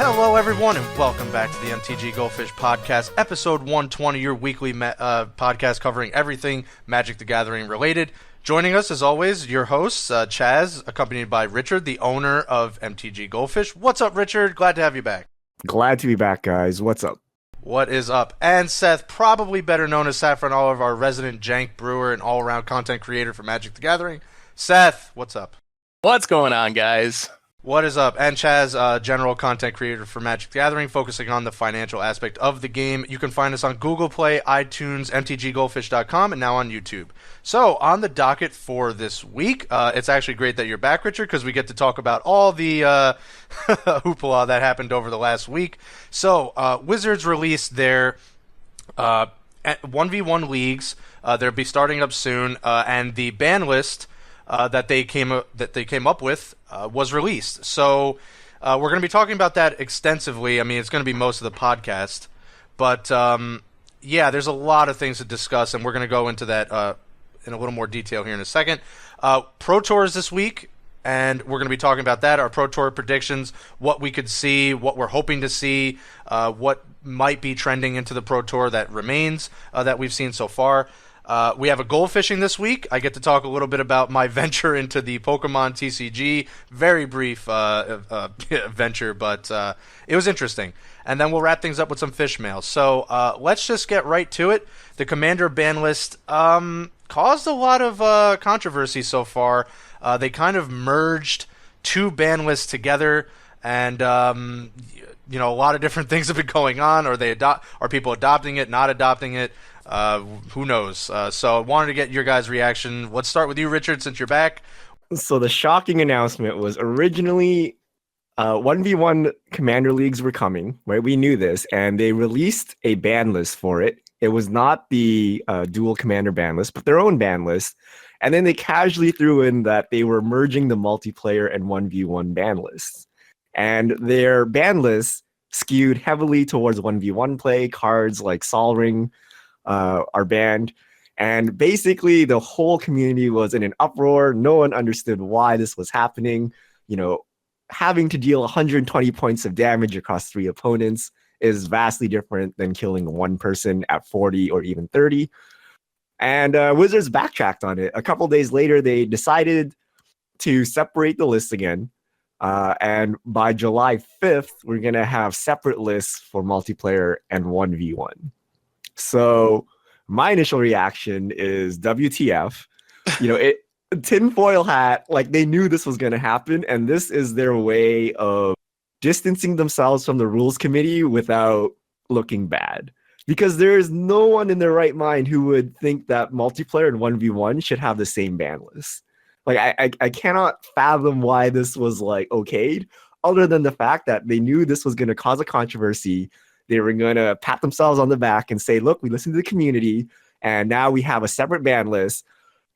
Hello, everyone, and welcome back to the MTG Goldfish Podcast, episode 120, your weekly podcast covering everything Magic the Gathering related. Joining us, as always, your hosts, Chaz, accompanied by Richard, the owner of MTG Goldfish. What's up, Richard? Glad to have you back. Glad to be back, guys. What's up? What is up? And Seth, probably better known as Saffron Olive, our resident jank brewer and all-around content creator for Magic the Gathering. Seth, what's up? What's going on, guys? What is up? And Chaz, general content creator for Magic the Gathering, focusing on the financial aspect of the game. You can find us on Google Play, iTunes, mtggoldfish.com, and now on YouTube. So, on the docket for this week, it's actually great that you're back, Richard, because we get to talk about all the hoopla that happened over the last week. So, Wizards released their 1v1 leagues. They'll be starting up soon, and the ban list that they came up with was released. So we're going to be talking about that extensively. I mean, it's going to be most of the podcast. But, yeah, there's a lot of things to discuss, and we're going to go into that in a little more detail here in a second. Pro Tours this week, and we're going to be talking about that, our Pro Tour predictions, what we could see, what we're hoping to see, what might be trending into the Pro Tour that remains that we've seen so far. We have a gold fishing this week. I get to talk a little bit about my venture into the Pokemon TCG. Very brief venture, but it was interesting. And then we'll wrap things up with some fish mail. So let's just get right to it. The Commander ban list caused a lot of controversy so far. They kind of merged two ban lists together, and you know, a lot of different things have been going on. Are people adopting it, not adopting it? Who knows? So I wanted to get your guys' reaction. Let's start with you, Richard, since you're back. So the shocking announcement was originally 1v1 Commander Leagues were coming, right? We knew this, and they released a ban list for it. It was not the dual Commander ban list, but their own ban list. And then they casually threw in that they were merging the multiplayer and 1v1 ban lists. And their ban lists skewed heavily towards 1v1 play. Cards like Sol Ring are banned, and basically the whole community was in an uproar. No one understood why this was happening. You know, having to deal 120 points of damage across 3 opponents is vastly different than killing one person at 40 or even 30. And Wizards backtracked on it. A couple days later, they decided to separate the lists again. And by July 5th, we're going to have separate lists for multiplayer and 1v1. So my initial reaction is WTF. You know, tinfoil hat, like they knew this was going to happen, and this is their way of distancing themselves from the rules committee without looking bad. Because there is no one in their right mind who would think that multiplayer and 1v1 should have the same ban list. Like, I cannot fathom why this was, like, okayed, other than the fact that they knew this was going to cause a controversy. They were going to pat themselves on the back and say, look, we listened to the community, and now we have a separate ban list.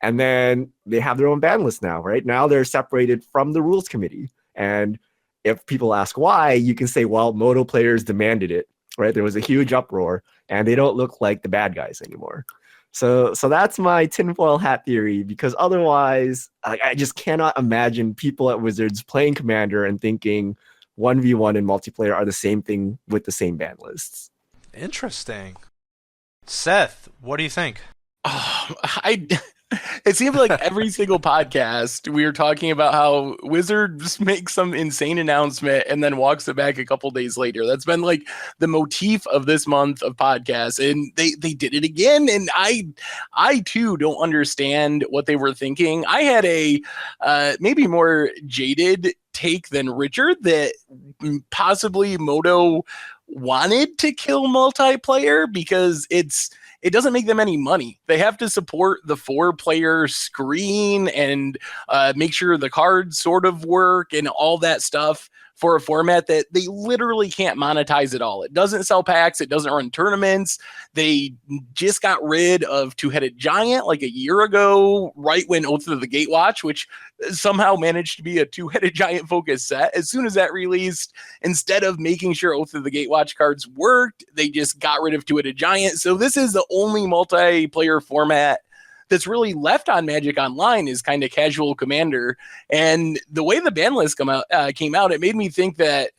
And then they have their own ban list now, right? Now they're separated from the rules committee. And if people ask why, you can say, well, Moto players demanded it, right? There was a huge uproar, and they don't look like the bad guys anymore. So that's my tinfoil hat theory, because otherwise, I just cannot imagine people at Wizards playing Commander and thinking 1v1 and multiplayer are the same thing with the same ban lists. Interesting. Seth, what do you think? It seems like every single podcast we are talking about how Wizards makes some insane announcement and then walks it back a couple days later. That's been like the motif of this month of podcasts, and they did it again. And I too don't understand what they were thinking. I had a maybe more jaded take than Richard that possibly Moto wanted to kill multiplayer because it doesn't make them any money. They have to support the 4-player screen and make sure the cards sort of work and all that stuff for a format that they literally can't monetize at all. It doesn't sell packs. It doesn't run tournaments. They just got rid of Two-Headed Giant like a year ago, right when Oath of the Gatewatch, which somehow managed to be a Two-Headed Giant focused set. As soon as that released, instead of making sure Oath of the Gatewatch cards worked, they just got rid of Two-Headed Giant. So this is the only multiplayer format that's really left on Magic Online is kind of casual Commander. And the way the ban list came out, it made me think that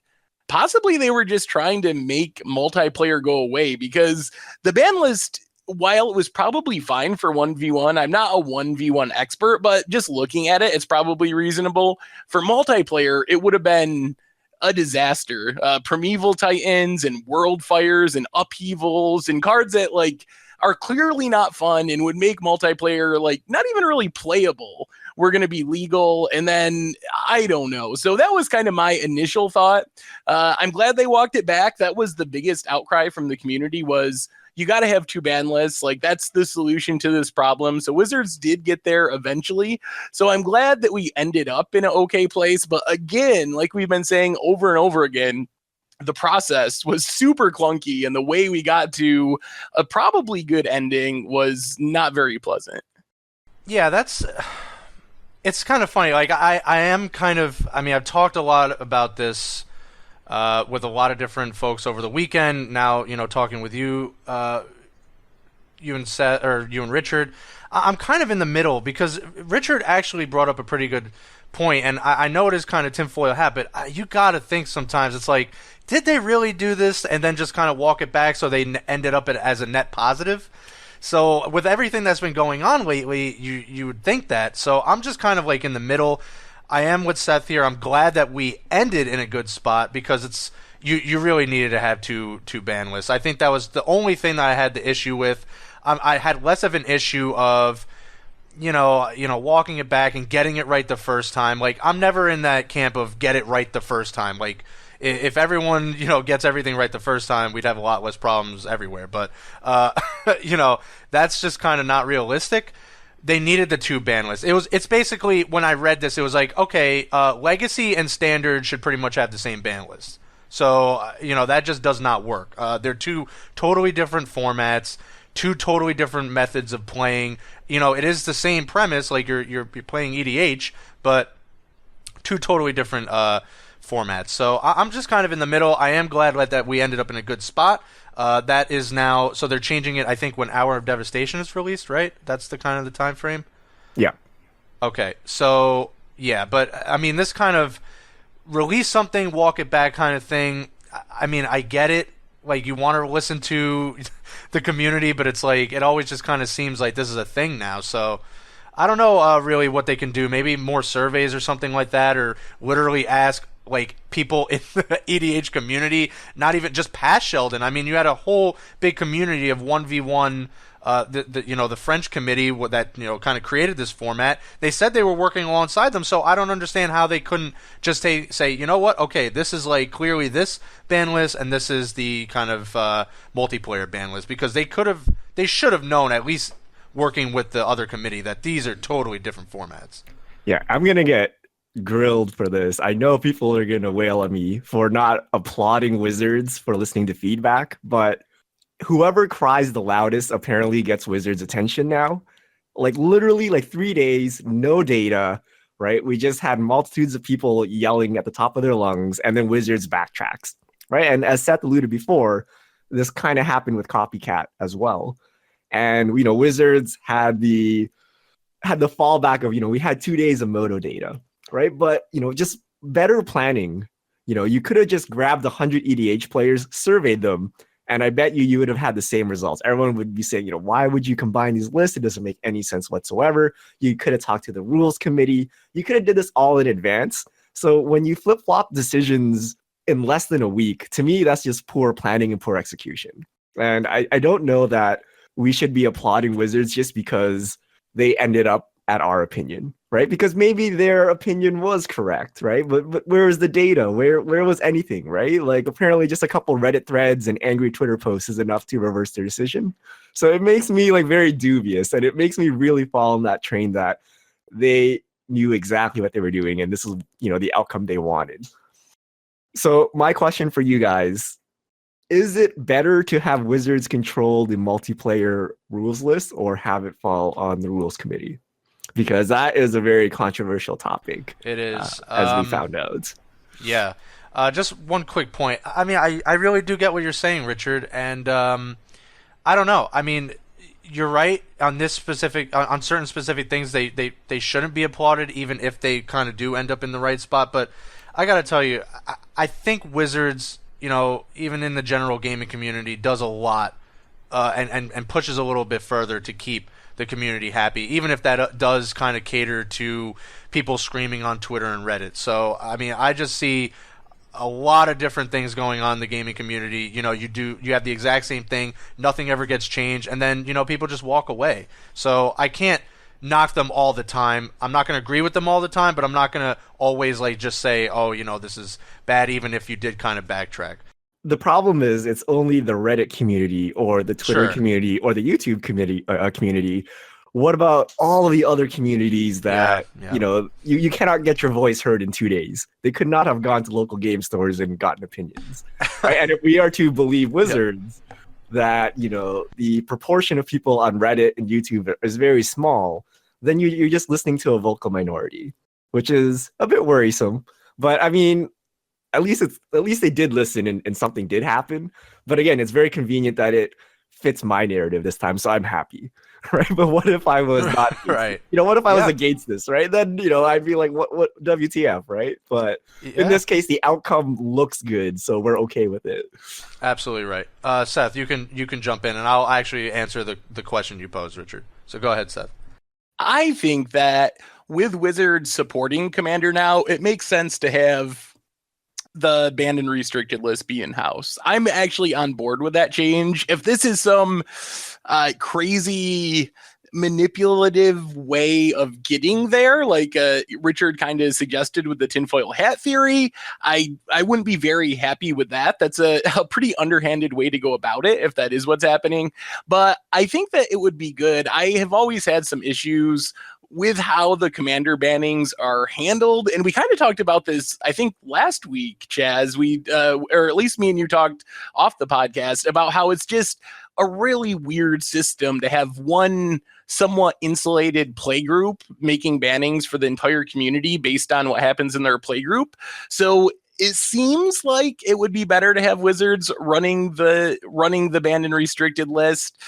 possibly they were just trying to make multiplayer go away, because the ban list, while it was probably fine for 1v1, I'm not a 1v1 expert, but just looking at it, it's probably reasonable. For multiplayer, it would have been a disaster. Primeval Titans and World Fires and Upheavals and cards that like are clearly not fun and would make multiplayer like not even really playable were going to be legal. And then I don't know. So that was kind of my initial thought. I'm glad they walked it back. That was the biggest outcry from the community, was you got to have 2 ban lists. Like, that's the solution to this problem. So Wizards did get there eventually. So I'm glad that we ended up in an okay place. But again, like we've been saying over and over again, the process was super clunky, and the way we got to a probably good ending was not very pleasant. Yeah, it's kind of funny. Like, I am kind of, I mean, I've talked a lot about this with a lot of different folks over the weekend. Now, you know, talking with you, you and Seth, or you and Richard, I'm kind of in the middle, because Richard actually brought up a pretty good point, and I know it is kind of tinfoil hat, but you got to think sometimes it's like, did they really do this and then just kind of walk it back so they ended up as a net positive? So with everything that's been going on lately, you would think that. So I'm just kind of like in the middle. I am with Seth here. I'm glad that we ended in a good spot, because it's you really needed to have two ban lists. I think that was the only thing that I had the issue with. I had less of an issue of you know walking it back and getting it right the first time. Like, I'm never in that camp of get it right the first time. Like, if everyone gets everything right the first time, we'd have a lot less problems everywhere. But that's just kind of not realistic. They needed the 2 ban lists. It's basically, when I read this, it was like, okay, Legacy and Standard should pretty much have the same ban list. So that just does not work. They're 2 totally different formats, 2 totally different methods of playing. It is the same premise, like you're playing EDH, but 2 totally different formats. So I'm just kind of in the middle. I am glad that we ended up in a good spot. That is now, so they're changing it, I think, when Hour of Devastation is released, right? That's the kind of the time frame? Yeah. Okay, so, yeah, but, I mean, this kind of release something, walk it back kind of thing, I mean, I get it. Like, you want to listen to the community, but it's like, it always just kind of seems like this is a thing now, so I don't know really what they can do. Maybe more surveys or something like that, or literally ask like people in the EDH community, not even just past Sheldon. I mean, you had a whole big community of 1v1, the French committee that kind of created this format. They said they were working alongside them, so I don't understand how they couldn't just say, you know what, okay, this is like clearly this ban list, and this is the kind of multiplayer ban list, because they should have known, at least working with the other committee, that these are totally different formats. Yeah, I'm gonna get grilled for this. I know people are gonna wail at me for not applauding Wizards for listening to feedback, but whoever cries the loudest apparently gets Wizards' attention now. Like, literally, like 3 days, no data, right? We just had multitudes of people yelling at the top of their lungs, and then Wizards backtracks, right? And as Seth alluded before, this kind of happened with Copycat as well. And Wizards had the fallback of we had 2 days of Moto data, right? But just better planning. You could have just grabbed 100 EDH players, surveyed them, and I bet you would have had the same results. Everyone would be saying, why would you combine these lists? It doesn't make any sense whatsoever. You could have talked to the rules committee. You could have did this all in advance. So when you flip-flop decisions in less than a week, to me, that's just poor planning and poor execution. And I don't know that we should be applauding Wizards just because they ended up at our opinion, right? Because maybe their opinion was correct, right? But where is the data? Where was anything, right? Like, apparently just a couple Reddit threads and angry Twitter posts is enough to reverse their decision. So it makes me like very dubious, and it makes me really fall on that train that they knew exactly what they were doing, and this is, the outcome they wanted. So my question for you guys, is it better to have Wizards control the multiplayer rules list or have it fall on the rules committee? Because that is a very controversial topic. It is. As we found out. Yeah. Just one quick point. I mean, I really do get what you're saying, Richard. And I don't know. I mean, you're right on this specific, on certain specific things. They shouldn't be applauded, even if they kind of do end up in the right spot. But I got to tell you, I think Wizards, even in the general gaming community, does a lot and pushes a little bit further to keep the community happy, even if that does kind of cater to people screaming on Twitter and Reddit. So, I mean, I just see a lot of different things going on in the gaming community. You have the exact same thing, nothing ever gets changed, and then, people just walk away. So I can't knock them all the time. I'm not going to agree with them all the time, but I'm not going to always just say, oh, this is bad, even if you did kind of backtrack. The problem is it's only the Reddit community or the Twitter community or the YouTube community. What about all of the other communities that, you cannot get your voice heard in 2 days? They could not have gone to local game stores and gotten opinions. Right? And if we are to believe Wizards, that, the proportion of people on Reddit and YouTube is very small, then you're just listening to a vocal minority, which is a bit worrisome. But I mean, at least they did listen and something did happen. But again, it's very convenient that it fits my narrative this time, so I'm happy. Right? But what if I was not right? What if I was against this, right? Then, I'd be like, what WTF, right? But in this case, the outcome looks good, so we're okay with it. Absolutely right. Seth, you can jump in, and I'll actually answer the question you posed, Richard. So go ahead, Seth. I think that with Wizards supporting Commander now, it makes sense to have the banned and restricted list be in-house. I'm actually on board with that change. If this is some crazy manipulative way of getting there, like Richard kind of suggested with the tinfoil hat theory, I wouldn't be very happy with that. That's a pretty underhanded way to go about it, if that is what's happening. But I think that it would be good. I have always had some issues with how the Commander bannings are handled. And we kind of talked about this, I think, last week, Chaz. Or at least me and you talked off the podcast about how it's just a really weird system to have one somewhat insulated playgroup making bannings for the entire community based on what happens in their playgroup. So it seems like it would be better to have Wizards running the banned and restricted list,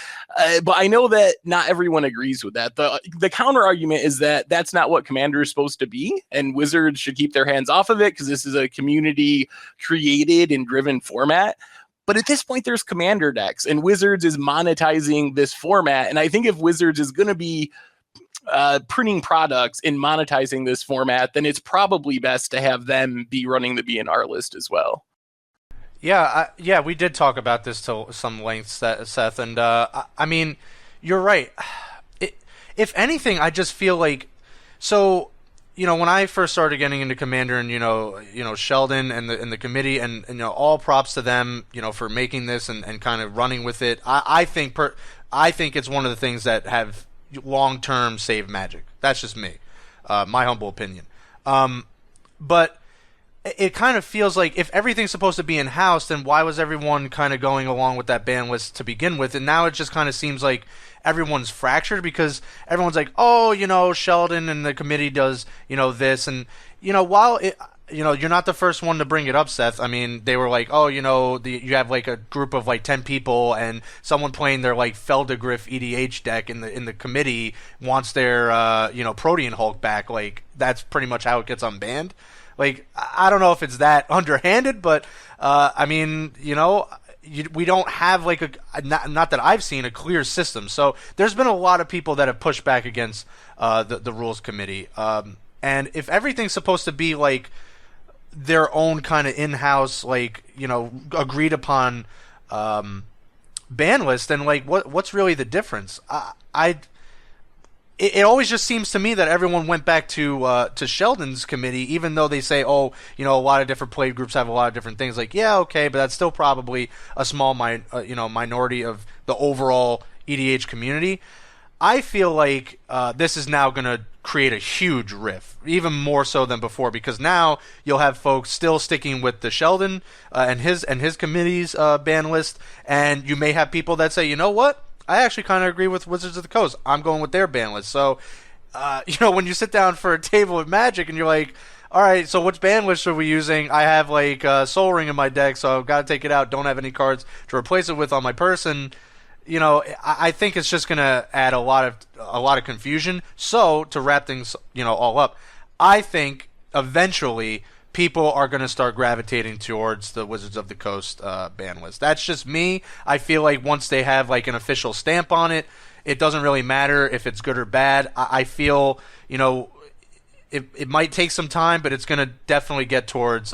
but I know that not everyone agrees with that. The counter argument is that that's not what Commander is supposed to be, and Wizards should keep their hands off of it because this is a community created and driven format. But at this point, there's Commander decks, and Wizards is monetizing this format. And I think if Wizards is going to be printing products and monetizing this format, then it's probably best to have them be running the BNR list as well. Yeah, we did talk about this to some length, Seth, and I mean, you're right. If anything, I just feel like, so, when I first started getting into Commander, and Sheldon and the committee, and all props to them, for making this and kind of running with it. I think it's one of the things that have long-term saved Magic. That's just me, my humble opinion. But it kind of feels like if everything's supposed to be in-house, then why was everyone kind of going along with that ban list to begin with? And now it just kind of seems like everyone's fractured because everyone's like, oh, Sheldon and the committee does, this. And, while it, you're not the first one to bring it up, Seth. I mean, they were like, oh, you have like a group of like 10 people and someone playing their like Feldegriff EDH deck in the committee wants their, Protean Hulk back. Like, that's pretty much how it gets unbanned. Like, I don't know if it's that underhanded, but, I mean, we don't have like not that I've seen a clear system. So there's been a lot of people that have pushed back against the rules committee. And if everything's supposed to be like their own kind of in-house, like, agreed upon ban list, then like what's really the difference? It always just seems to me that everyone went back to Sheldon's committee, even though they say, a lot of different play groups have a lot of different things. Like, yeah, okay, but that's still probably a small minority of the overall EDH community. I feel like this is now going to create a huge rift, even more so than before, because now you'll have folks still sticking with the Sheldon and his committee's ban list, and you may have people that say, you know what? I actually kind of agree with Wizards of the Coast. I'm going with their ban list. So, when you sit down for a table with Magic and you're like, all right, so which ban list are we using? I have like Soul Ring in my deck, so I've got to take it out. Don't have any cards to replace it with on my person. I think it's just going to add a lot of confusion. So to wrap things, all up, I think eventually people are going to start gravitating towards the Wizards of the Coast ban list. That's just me. I feel like once they have like an official stamp on it, it doesn't really matter if it's good or bad. I feel, it might take some time, but it's going to definitely get towards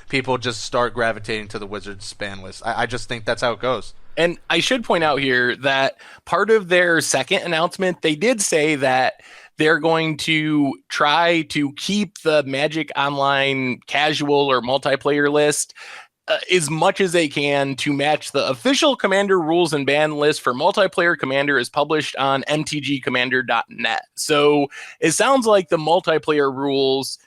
people just start gravitating to the Wizards ban list. I just think that's how it goes. And I should point out here that part of their second announcement, they did say that they're going to try to keep the Magic Online casual or multiplayer list as much as they can to match the official Commander rules and ban list for multiplayer Commander is published on mtgcommander.net. So it sounds like the multiplayer rules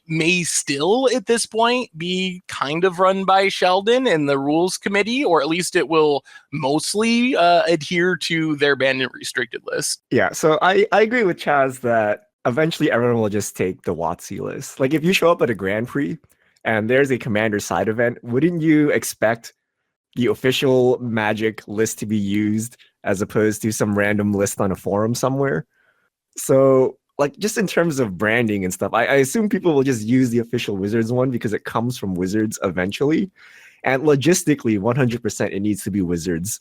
may still at this point be kind of run by Sheldon and the rules committee, or at least it will mostly adhere to their banned and restricted list. Yeah, so I agree with Chaz that eventually everyone will just take the WotC list. Like if you show up at a Grand Prix and there's a Commander side event, wouldn't you expect the official Magic list to be used as opposed to some random list on a forum somewhere? So, like, just in terms of branding and stuff, I assume people will just use the official Wizards one because it comes from Wizards eventually. And logistically, 100% it needs to be Wizards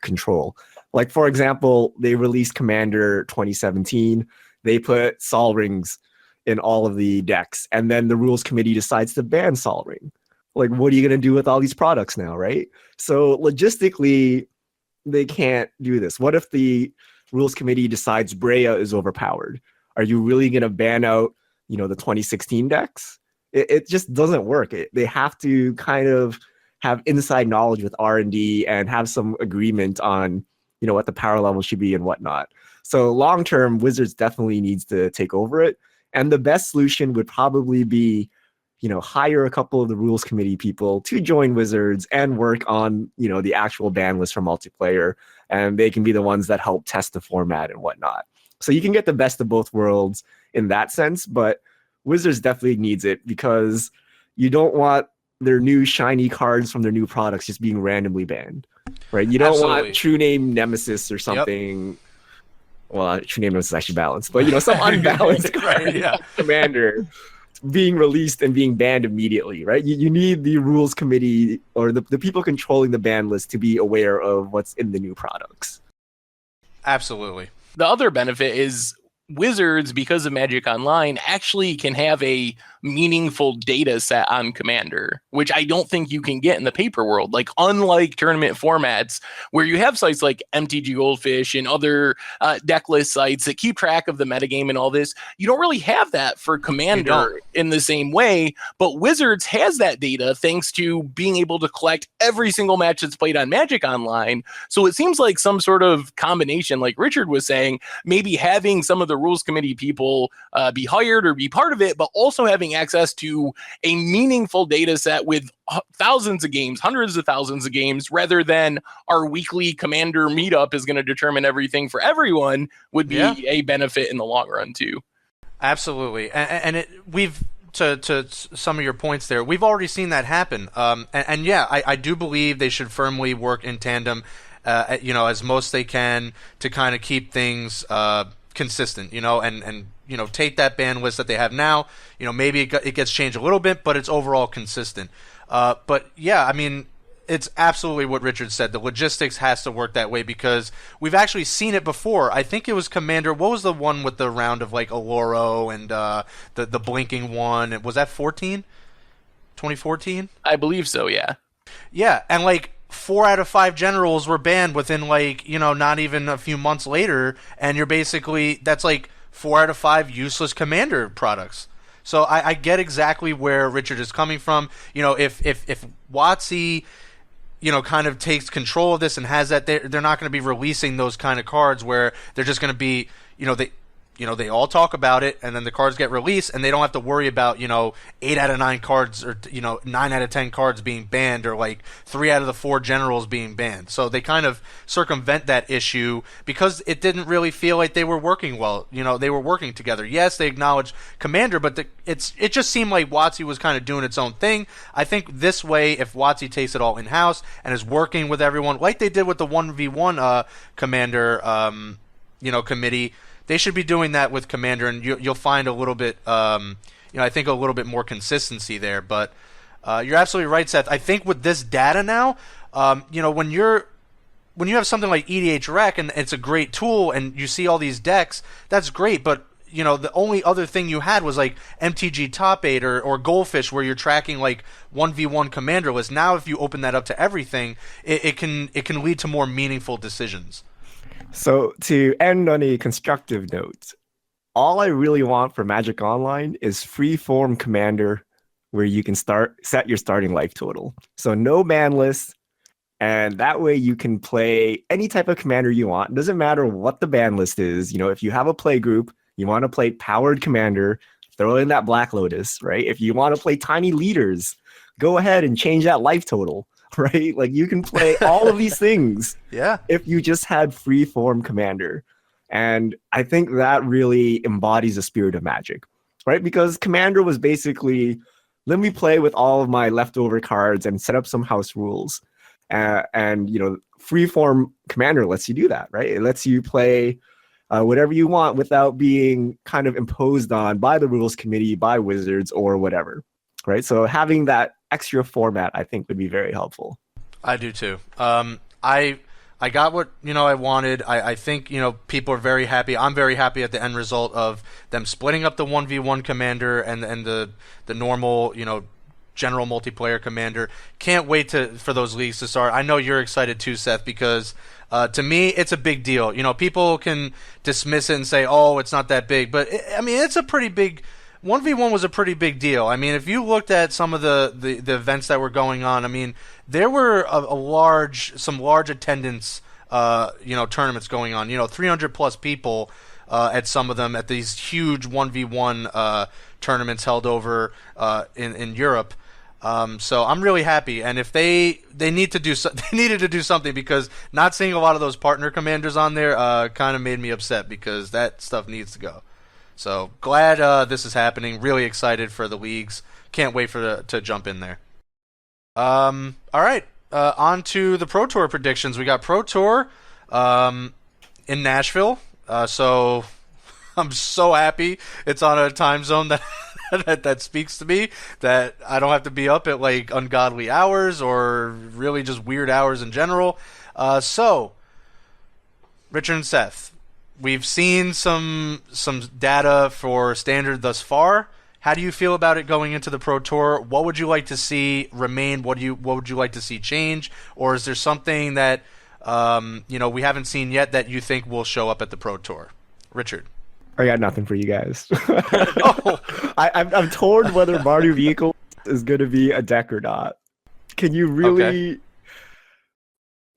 control. Like, for example, they released Commander 2017. They put Sol Rings in all of the decks, and then the rules committee decides to ban Sol Ring. Like, what are you going to do with all these products now, right? So logistically, they can't do this. What if the rules committee decides Breya is overpowered? Are you really going to ban out, the 2016 decks? It just doesn't work. They have to kind of have inside knowledge with R&D and have some agreement on, what the power level should be and whatnot. So long term, Wizards definitely needs to take over it. And the best solution would probably be, hire a couple of the rules committee people to join Wizards and work on, the actual ban list for multiplayer. And they can be the ones that help test the format and whatnot. So you can get the best of both worlds in that sense. But Wizards definitely needs it because you don't want their new shiny cards from their new products just being randomly banned, right? You don't want True Name Nemesis or something. Yep. Well, True Name Nemesis is actually balanced, but some unbalanced card, Commander being released and being banned immediately, right? You need the rules committee or the people controlling the ban list to be aware of what's in the new products. Absolutely. The other benefit is Wizards, because of Magic Online, actually can have a meaningful data set on Commander, which I don't think you can get in the paper world. Like, unlike tournament formats where you have sites like MTG Goldfish and other deck list sites that keep track of the metagame and all this, you don't really have that for Commander in the same way. But Wizards has that data thanks to being able to collect every single match that's played on Magic Online. So it seems like some sort of combination, like Richard was saying, maybe having some of the rules committee people be hired or be part of it, but also having access to a meaningful data set with thousands of games, hundreds of thousands of games, rather than our weekly Commander meetup is going to determine everything for everyone, would be a benefit in the long run too. Absolutely. And we've to some of your points there, we've already seen that happen. I do believe they should firmly work in tandem, as most they can to kind of keep things consistent, and take that ban list that they have now, maybe it gets changed a little bit, but it's overall consistent. But yeah, I mean, it's absolutely what Richard said. The logistics has to work that way because we've actually seen it before. I think it was Commander. What was the one with the round of like Oloro and the blinking one? Was that 2014? I believe so, yeah. Yeah, and like 4 out of 5 generals were banned within not even a few months later, and that's like 4 out of 5 useless Commander products. So I get exactly where Richard is coming from. If WotC, kind of takes control of this and has that, they're not going to be releasing those kind of cards where they're just going to be, they all talk about it and then the cards get released and they don't have to worry about, 8 out of 9 cards or, 9 out of 10 cards being banned or like 3 out of the 4 generals being banned. So they kind of circumvent that issue because it didn't really feel like they were working well. They were working together. Yes, they acknowledged Commander, but it just seemed like WotC was kind of doing its own thing. I think this way, if WotC takes it all in-house and is working with everyone like they did with the 1v1 Commander, committee, they should be doing that with Commander, and you'll find a little bit, I think a little bit more consistency there. But you're absolutely right, Seth. I think with this data now, when you have something like EDH Rec and it's a great tool and you see all these decks, that's great. But the only other thing you had was like MTG Top 8 or Goldfish, where you're tracking like 1v1 commander lists. Now, if you open that up to everything, it can lead to more meaningful decisions. So to end on a constructive note, all I really want for Magic Online is free-form commander where you can set your starting life total. So no ban list, and that way you can play any type of commander you want. It doesn't matter what the ban list is. If you have a play group, you want to play powered commander, throw in that Black Lotus, right? If you want to play tiny leaders, go ahead and change that life total, right? Like you can play all of these things if you just had free form commander. And I think that really embodies the spirit of Magic, right? Because commander was basically, let me play with all of my leftover cards and set up some house rules. And free form commander lets you do that, right? It lets you play whatever you want without being kind of imposed on by the rules committee, by Wizards, or whatever, right? So having that extra format, I think, would be very helpful. I do too. I got what I wanted. I think people are very happy. I'm very happy at the end result of them splitting up the 1v1 commander and the normal general multiplayer commander. Can't wait for those leagues to start. I know you're excited too, Seth, because to me it's a big deal. People can dismiss it and say, "Oh, it's not that big," but it's a pretty big. 1v1 was a pretty big deal. If you looked at some of the events that were going on, there were some large attendance, tournaments going on. 300 plus people at some of them at these huge 1v1 tournaments held over in Europe. So I'm really happy, and if they needed to do something, because not seeing a lot of those partner commanders on there kind of made me upset, because that stuff needs to go. So glad this is happening. Really excited for the leagues. Can't wait to jump in there. All right, on to the Pro Tour predictions. We got Pro Tour in Nashville. So I'm so happy it's on a time zone that speaks to me, that I don't have to be up at like ungodly hours or really just weird hours in general. So Richard and Seth, we've seen some data for Standard thus far. How do you feel about it going into the Pro Tour? What would you like to see remain? What would you like to see change? Or is there something that we haven't seen yet that you think will show up at the Pro Tour? Richard. I got nothing for you guys. I'm torn whether Mardu Vehicle is going to be a deck or not. Can you really... Okay.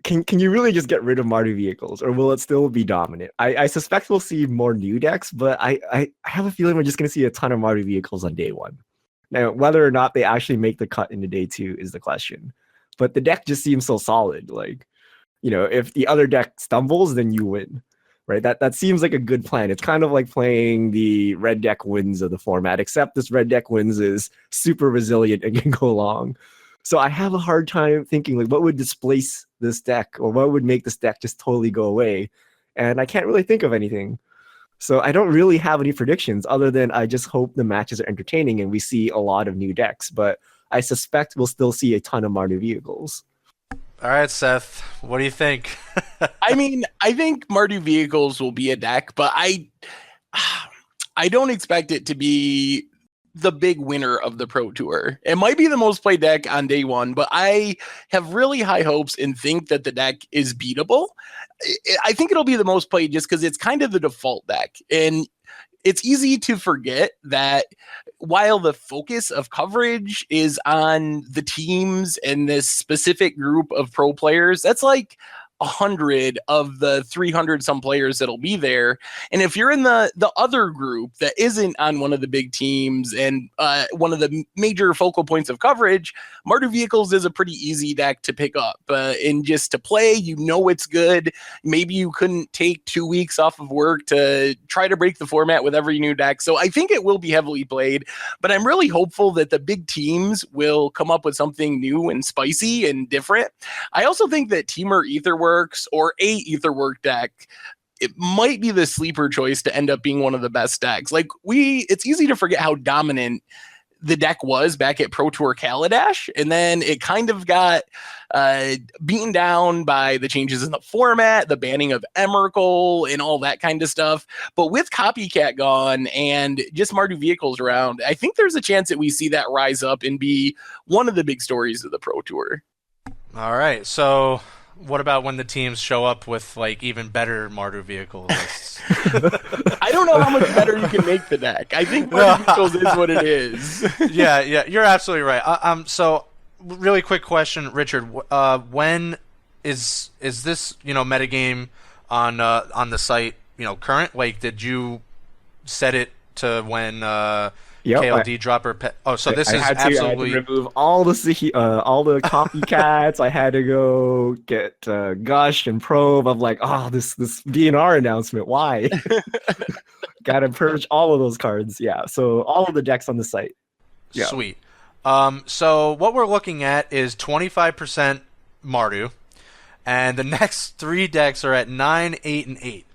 Can you really just get rid of Mardu Vehicles, or will it still be dominant? I suspect we'll see more new decks, but I have a feeling we're just going to see a ton of Mardu Vehicles on day one. Now, whether or not they actually make the cut into day two is the question. But the deck just seems so solid. Like, if the other deck stumbles, then you win, right? That seems like a good plan. It's kind of like playing the red deck wins of the format, except this red deck wins is super resilient and can go long. So I have a hard time thinking, like, what would displace this deck, or what would make this deck just totally go away? And I can't really think of anything. So I don't really have any predictions, other than I just hope the matches are entertaining and we see a lot of new decks. But I suspect we'll still see a ton of Mardu Vehicles. All right, Seth, what do you think? I think Mardu Vehicles will be a deck, but I don't expect it to be the big winner of the Pro Tour. It might be the most played deck on day one, but I have really high hopes and think that the deck is beatable. I think it'll be the most played just because it's kind of the default deck. And it's easy to forget that while the focus of coverage is on the teams and this specific group of pro players, that's like 100 of the 300 some players that'll be there. And if you're in the other group that isn't on one of the big teams and one of the major focal points of coverage, Mardu Vehicles is a pretty easy deck to pick up and just to play. It's good. Maybe you couldn't take 2 weeks off of work to try to break the format with every new deck. So I think it will be heavily played, but I'm really hopeful that the big teams will come up with something new and spicy and different. I also think that Teamer Etherworks or a Etherwork deck it might be the sleeper choice to end up being one of the best decks. Like it's easy to forget how dominant the deck was back at Pro Tour Kaladesh, and then it kind of got beaten down by the changes in the format, the banning of Emrakul, and all that kind of stuff. But with Copycat gone and just Mardu vehicles around, I think there's a chance that we see that rise up and be one of the big stories of the Pro Tour. All right, so what about when the teams show up with like even better Mardu vehicle lists? I don't know how much better you can make the deck. I think Mardu vehicles is what it is. yeah, you're absolutely right. So really quick question, Richard. When is this metagame on the site current? Like, did you set it to when KLD dropper? So this is absolutely. I had to remove all the copycats. I had to go get Gush and Probe. I'm like, this DNR announcement. Why? Got to purge all of those cards. Yeah. So all of the decks on the site. Yeah. Sweet. So what we're looking at is 25% Mardu, and the next 3 decks are at 9, 8, and 8.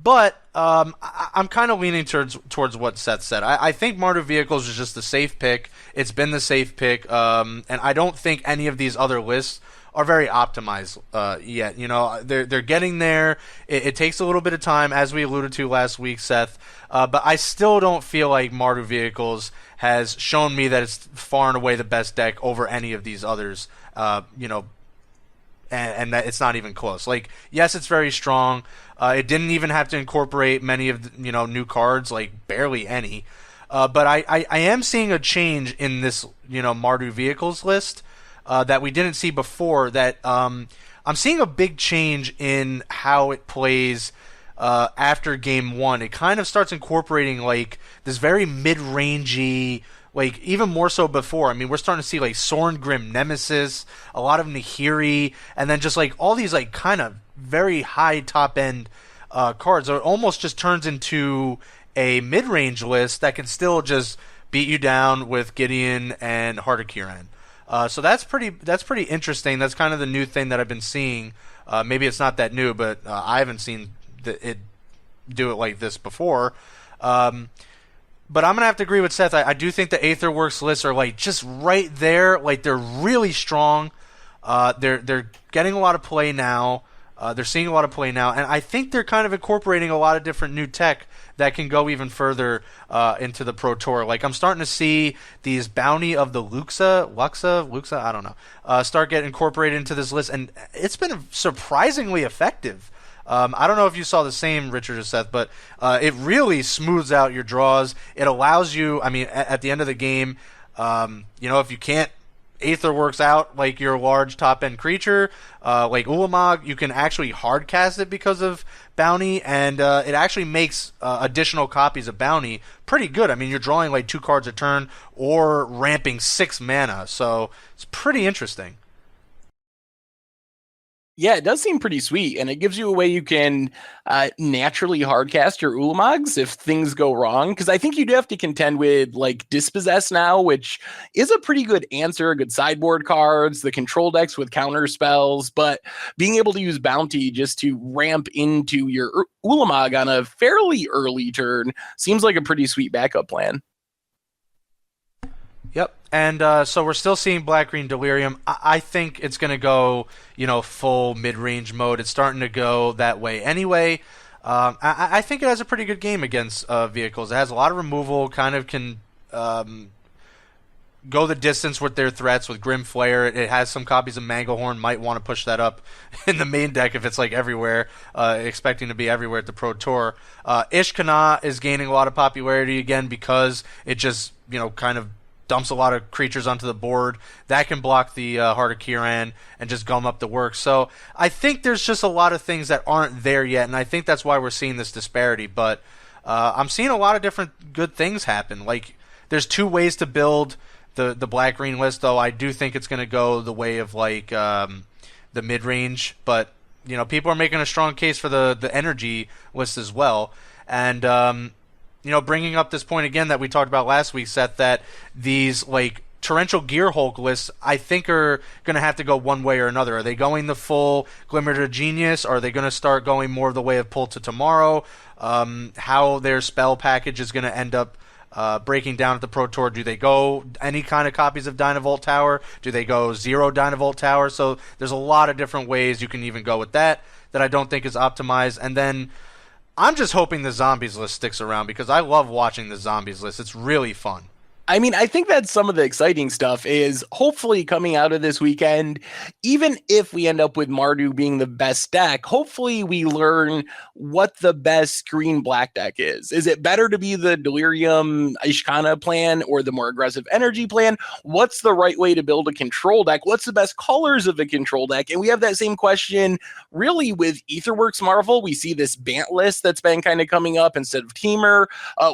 But I'm kind of leaning towards what Seth said. I think Mardu Vehicles is just the safe pick. It's been the safe pick, and I don't think any of these other lists are very optimized yet. They're getting there. It takes a little bit of time, as we alluded to last week, Seth. But I still don't feel like Mardu Vehicles has shown me that it's far and away the best deck over any of these others. And that it's not even close. Like, yes, it's very strong. It didn't even have to incorporate many of the, new cards, like barely any. But I am seeing a change in this Mardu vehicles list that we didn't see before. That I'm seeing a big change in how it plays after game 1. It kind of starts incorporating like this very mid-rangey. Like, even more so before. I mean, we're starting to see, like, Sorngrim Nemesis, a lot of Nahiri, and then just, like, all these, like, kind of very high top-end cards. So it almost just turns into a mid-range list that can still just beat you down with Gideon and Heart of Kiran. So that's pretty interesting. That's kind of the new thing that I've been seeing. Maybe it's not that new, but I haven't seen it do it like this before. But I'm going to have to agree with Seth. I do think the Aetherworks lists are like just right there. Like, they're really strong. They're getting a lot of play now. They're seeing a lot of play now. And I think they're kind of incorporating a lot of different new tech that can go even further into the Pro Tour. Like, I'm starting to see these Bounty of the Luxa, I don't know, start getting incorporated into this list. And it's been surprisingly effective. I don't know if you saw the same, Richard or Seth, but it really smooths out your draws. It allows you, I mean, at the end of the game, if you can't Aetherworks out like your large top-end creature, like Ulamog, you can actually hard cast it because of Bounty, and it actually makes additional copies of Bounty pretty good. I mean, you're drawing like 2 cards a turn or ramping 6 mana, so it's pretty interesting. Yeah, it does seem pretty sweet, and it gives you a way you can naturally hardcast your Ulamogs if things go wrong, because I think you do have to contend with, like, Dispossess now, which is a pretty good answer, good sideboard cards, the control decks with counter spells, but being able to use Bounty just to ramp into your Ulamog on a fairly early turn seems like a pretty sweet backup plan. Yep, and so we're still seeing Black-Green Delirium. I think it's going to go, full mid-range mode. It's starting to go that way anyway. I think it has a pretty good game against vehicles. It has a lot of removal, kind of can go the distance with their threats with Grim Flare. It has some copies of Manglehorn. Might want to push that up in the main deck if it's like everywhere, expecting to be everywhere at the Pro Tour. Ishkana is gaining a lot of popularity again because it just, kind of dumps a lot of creatures onto the board. That can block the Heart of Kiran and just gum up the works. So I think there's just a lot of things that aren't there yet, and I think that's why we're seeing this disparity. But I'm seeing a lot of different good things happen. Like, there's 2 ways to build the black-green list, though. I do think it's going to go the way of, like, the mid-range. But, people are making a strong case for the energy list as well. And bringing up this point again that we talked about last week, Seth, that these, like, Torrential Gear Hulk lists, I think, are going to have to go one way or another. Are they going the full Glimmer to Genius? Or are they going to start going more of the way of Pull to Tomorrow? How their spell package is going to end up breaking down at the Pro Tour. Do they go any kind of copies of Dynavolt Tower? Do they go 0 Dynavolt Tower? So there's a lot of different ways you can even go with that I don't think is optimized. And then I'm just hoping the Zombies list sticks around, because I love watching the Zombies list. It's really fun. I mean, I think that's some of the exciting stuff is hopefully coming out of this weekend, even if we end up with Mardu being the best deck, hopefully we learn what the best green black deck is. Is it better to be the Delirium Ishkana plan or the more aggressive energy plan? What's the right way to build a control deck? What's the best colors of a control deck? And we have that same question really with Aetherworks Marvel. We see this Bant list that's been kind of coming up instead of Teamer.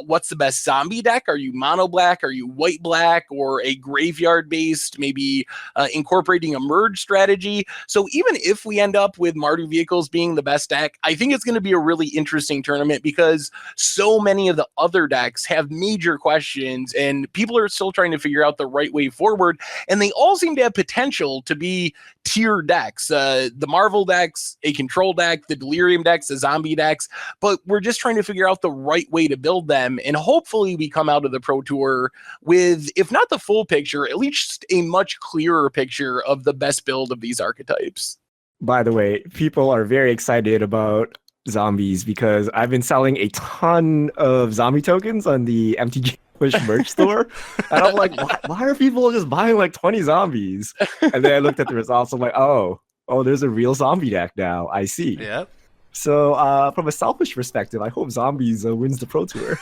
What's the best zombie deck? Are you mono black? Are you white black, or a graveyard based, maybe incorporating a merge strategy? So even if we end up with Mardu vehicles being the best deck, I think it's going to be a really interesting tournament, because so many of the other decks have major questions and people are still trying to figure out the right way forward, and they all seem to have potential to be tier decks. The Marvel decks, a control deck, the Delirium decks, the zombie decks, but we're just trying to figure out the right way to build them, and hopefully we come out of the Pro Tour with, if not the full picture, at least a much clearer picture of the best build of these archetypes. By the way, people are very excited about zombies because I've been selling a ton of zombie tokens on the MTG Push merch store. And I'm like, why are people just buying like 20 zombies? And then I looked at the results. I'm like, oh, there's a real zombie deck now. I see. Yep. So from a selfish perspective, I hope zombies wins the Pro Tour.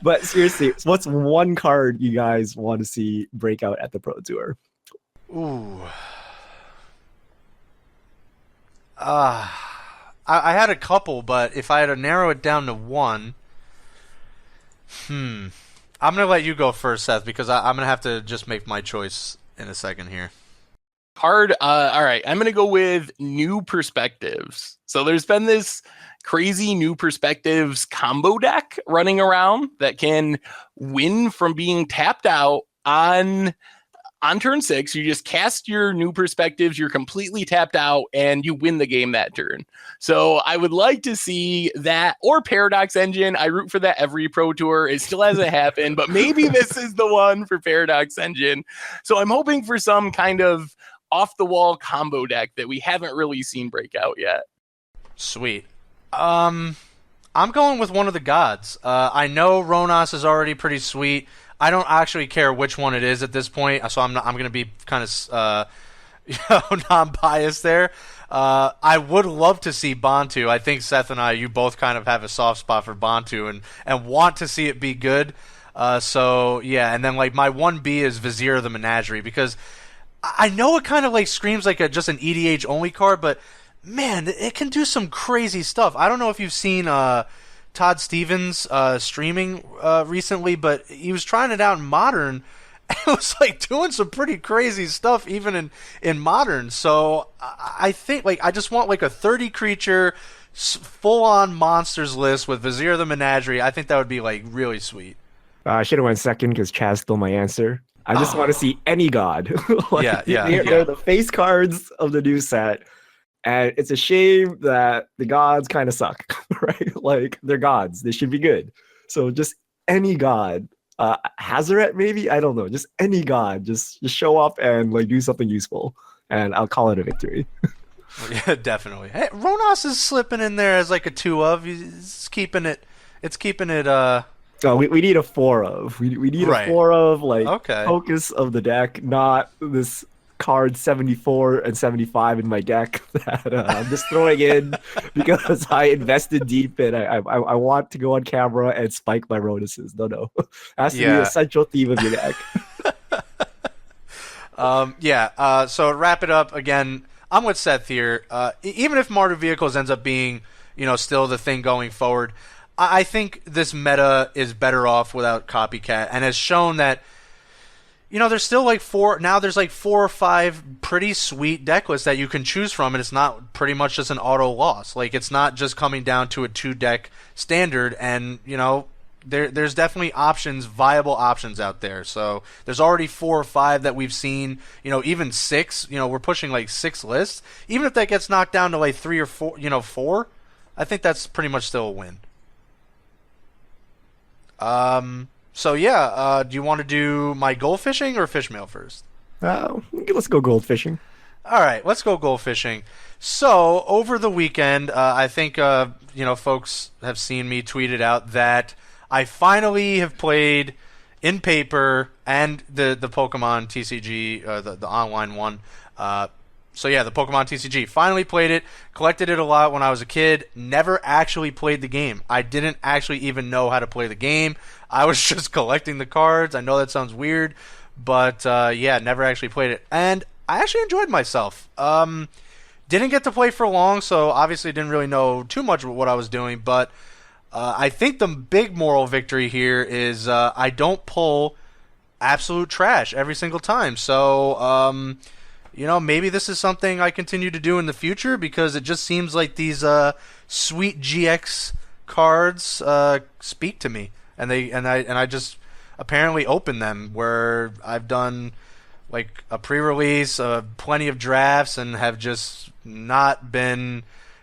But seriously, what's one card you guys want to see break out at the Pro Tour? Ooh. I had a couple, but if I had to narrow it down to one, I'm going to let you go first, Seth, because I'm going to have to just make my choice in a second here. Hard. All right. I'm going to go with New Perspectives. So there's been this crazy New Perspectives combo deck running around that can win from being tapped out on turn 6. You just cast your New Perspectives, you're completely tapped out, and you win the game that turn. So I would like to see that, or Paradox Engine. I root for that every Pro Tour. It still hasn't happened, but maybe this is the one for Paradox Engine. So I'm hoping for some kind of off-the-wall combo deck that we haven't really seen break out yet. Sweet. I'm going with one of the gods. I know Ronas is already pretty sweet. I don't actually care which one it is at this point, so I'm going to be kind of non-biased there. I would love to see Bantu. I think Seth and you both kind of have a soft spot for Bantu and want to see it be good. So yeah, and then like my 1B is Vizier the Menagerie, because I know it kind of like screams like just an EDH only card, but man, it can do some crazy stuff. I don't know if you've seen Todd Stevens streaming recently, but he was trying it out in Modern, and it was like doing some pretty crazy stuff even in Modern. So I think like I just want like a 30 creature full-on monsters list with Vizier the Menagerie. I think that would be like really sweet. I should have went second because Chaz stole my answer. I just want to see any god. Like, yeah. They're the face cards of the new set. And it's a shame that the gods kind of suck, right? Like, they're gods. They should be good. So just any god. Hazaret, maybe? I don't know. Just any god. Just show up and like do something useful. And I'll call it a victory. Yeah, definitely. Hey, Ronas is slipping in there as like a 2 of. It's keeping it... Oh, we need a 4 of. We need a 4 of, like, focus of the deck, not this card 74 and 75 in my deck that I'm just throwing in because I invested deep and I want to go on camera and spike my Ronuses. No. It has to be a central theme of your deck. So to wrap it up, again, I'm with Seth here. Even if Mardu Vehicles ends up being, still the thing going forward, I think this meta is better off without Copycat, and has shown that, there's still like 4 or 5 pretty sweet deck lists that you can choose from, and it's not pretty much just an auto loss. Like, it's not just coming down to a 2-deck standard, and, there's definitely viable options out there. So there's already 4 or 5 that we've seen. Even 6. We're pushing like 6 lists. Even if that gets knocked down to like 3 or 4, 4, I think that's pretty much still a win. So yeah, do you want to do my gold fishing or fish mail first? Let's go gold fishing. All right, let's go gold fishing. So over the weekend, I think folks have seen me tweet it out that I finally have played in paper and the Pokemon TCG, the online one. So yeah, the Pokemon TCG. Finally played it, collected it a lot when I was a kid, never actually played the game. I didn't actually even know how to play the game. I was just collecting the cards. I know that sounds weird, but yeah, never actually played it. And I actually enjoyed myself. Didn't get to play for long, so obviously didn't really know too much of what I was doing, but I think the big moral victory here is I don't pull absolute trash every single time. So, maybe this is something I continue to do in the future because it just seems like these sweet GX cards speak to me, and I just apparently open them where I've done like a pre-release, plenty of drafts, and have just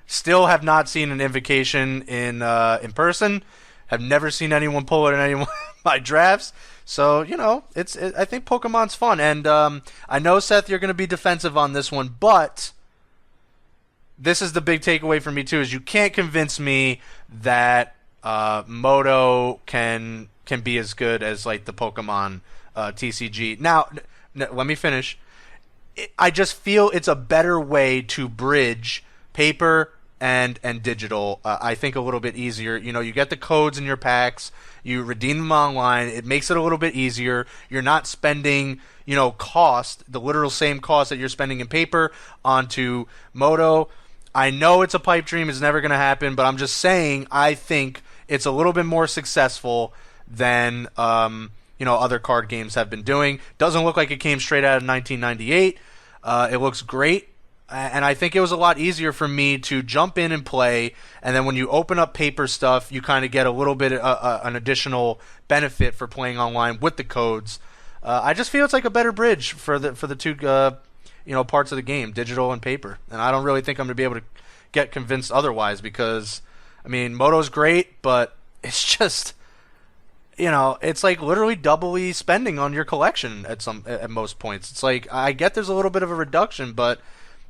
still have not seen an invocation in person. Have never seen anyone pull it in any of my drafts. So, I think Pokemon's fun. And I know, Seth, you're going to be defensive on this one, but this is the big takeaway for me, too, is you can't convince me that Moto can be as good as, like, the Pokemon TCG. Now, let me finish. I just feel it's a better way to bridge paper and digital. I think a little bit easier. You get the codes in your packs, you redeem them online. It makes it a little bit easier. You're not spending, cost, the literal same cost that you're spending in paper onto Moto. I know it's a pipe dream. It's never going to happen, but I'm just saying I think it's a little bit more successful than other card games have been doing. Doesn't look like it came straight out of 1998. It looks great, and I think it was a lot easier for me to jump in and play, and then when you open up paper stuff, you kind of get a little bit an additional benefit for playing online with the codes. I just feel it's like a better bridge for the two parts of the game, digital and paper, and I don't really think I'm going to be able to get convinced otherwise because, Moto's great, but it's just... it's like literally doubly spending on your collection at most points. It's like I get there's a little bit of a reduction, but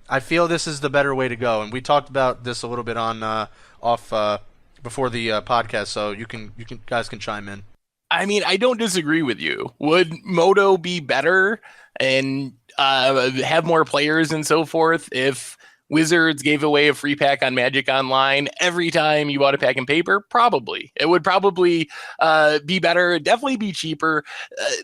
I feel this is the better way to go. And we talked about this a little bit on before the podcast, so you guys can chime in. I don't disagree with you. Would Moto be better and have more players and so forth if Wizards gave away a free pack on Magic Online every time you bought a pack in paper? Probably. It would probably be better. It'd definitely be cheaper.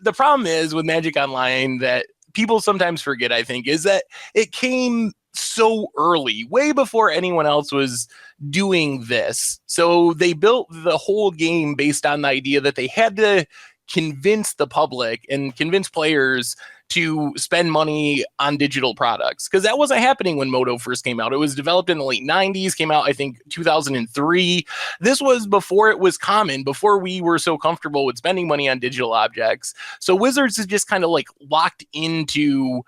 The problem is with Magic Online that people sometimes forget, I think, is that it came so early, way before anyone else was doing this. So they built the whole game based on the idea that they had to convince the public and convince players to spend money on digital products, because that wasn't happening when Moto first came out. It was developed in the late 90s, came out, I think, 2003. This was before it was common, before we were so comfortable with spending money on digital objects. So Wizards is just kind of like locked into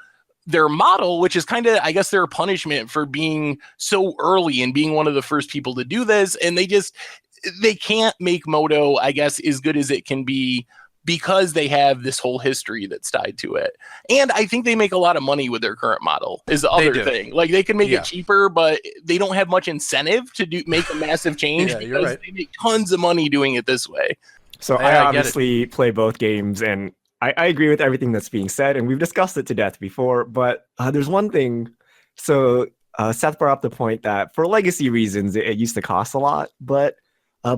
their model, which is kind of, I guess, their punishment for being so early and being one of the first people to do this. And they can't make Moto, I guess, as good as it can be, because they have this whole history that's tied to it. And I think they make a lot of money with their current model is the other thing. Like they can make it cheaper, but they don't have much incentive to make a massive change because they make tons of money doing it this way. So I obviously play both games, and I agree with everything that's being said, and we've discussed it to death before, but there's one thing. So Seth brought up the point that for legacy reasons, it used to cost a lot, but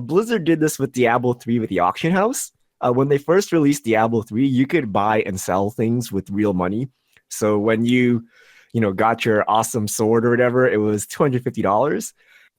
Blizzard did this with Diablo 3 with the auction house. When they first released Diablo 3, you could buy and sell things with real money. So when you got your awesome sword or whatever, it was $250.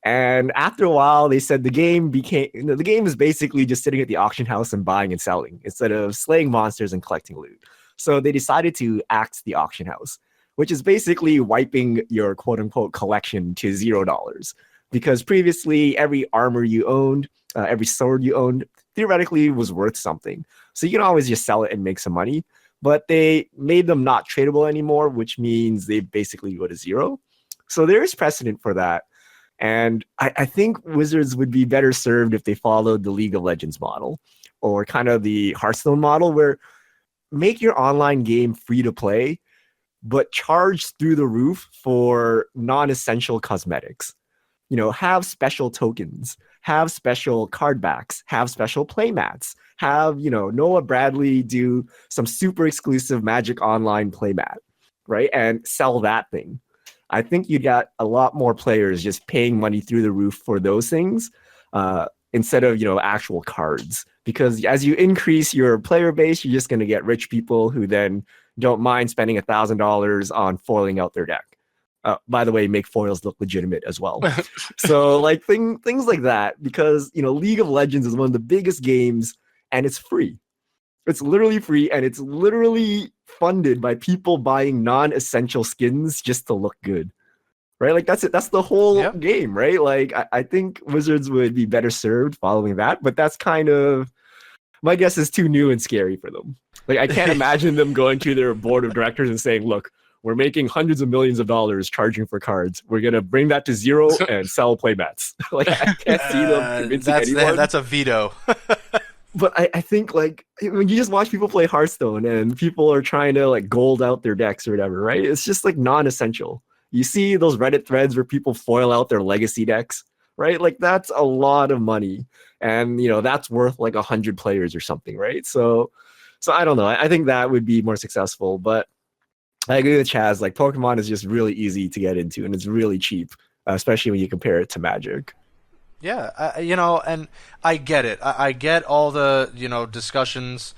And after a while, they said the game is basically just sitting at the auction house and buying and selling instead of slaying monsters and collecting loot. So they decided to axe the auction house, which is basically wiping your quote unquote collection to $0. Because previously, every armor you owned, every sword you owned, theoretically was worth something. So you can always just sell it and make some money. But they made them not tradable anymore, which means they basically go to zero. So there is precedent for that. And I think Wizards would be better served if they followed the League of Legends model, or kind of the Hearthstone model, where make your online game free to play, but charge through the roof for non-essential cosmetics. You know, have special tokens, have special card backs, have special playmats, have, you know, Noah Bradley do some super exclusive Magic Online playmat, right? And sell that thing. I think you got a lot more players just paying money through the roof for those things instead of, you know, actual cards. Because as you increase your player base, you're just going to get rich people who then don't mind spending $1,000 on foiling out their deck. By the way, make foils look legitimate as well. So like things like that, because, you know, League of Legends is one of the biggest games and it's free. It's literally free, and it's literally funded by people buying non-essential skins just to look good. Right? Like that's it. That's the whole game, right? Like I think Wizards would be better served following that, but that's kind of, my guess is too new and scary for them. Like I can't imagine them going to their board of directors and saying, look, we're making hundreds of millions of dollars charging for cards. We're going to bring that to zero and sell playmats. Like I can't see them convincing anyone. That's a veto. But I think, like, when you just watch people play Hearthstone and people are trying to, like, gold out their decks or whatever, right? It's just, like, non-essential. You see those Reddit threads where people foil out their legacy decks, right? Like, that's a lot of money. And, you know, that's worth, like, 100 players or something, right? So I don't know. I think that would be more successful. But I agree with Chaz. Like, Pokemon is just really easy to get into, and it's really cheap, especially when you compare it to Magic. Yeah, you know, and I get it. I get all the, you know, discussions.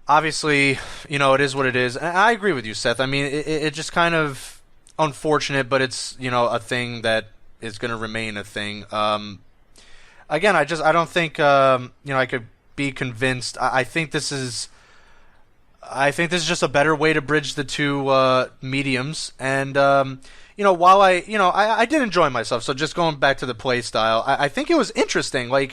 Obviously, you know, it is what it is. And I agree with you, Seth. I mean, it just kind of unfortunate, but it's, you know, a thing that is going to remain a thing. Again, I don't think, you know, I could be convinced. I think this is just a better way to bridge the two mediums. And, you know, while I did enjoy myself. So just going back to the play style, I think it was interesting. Like,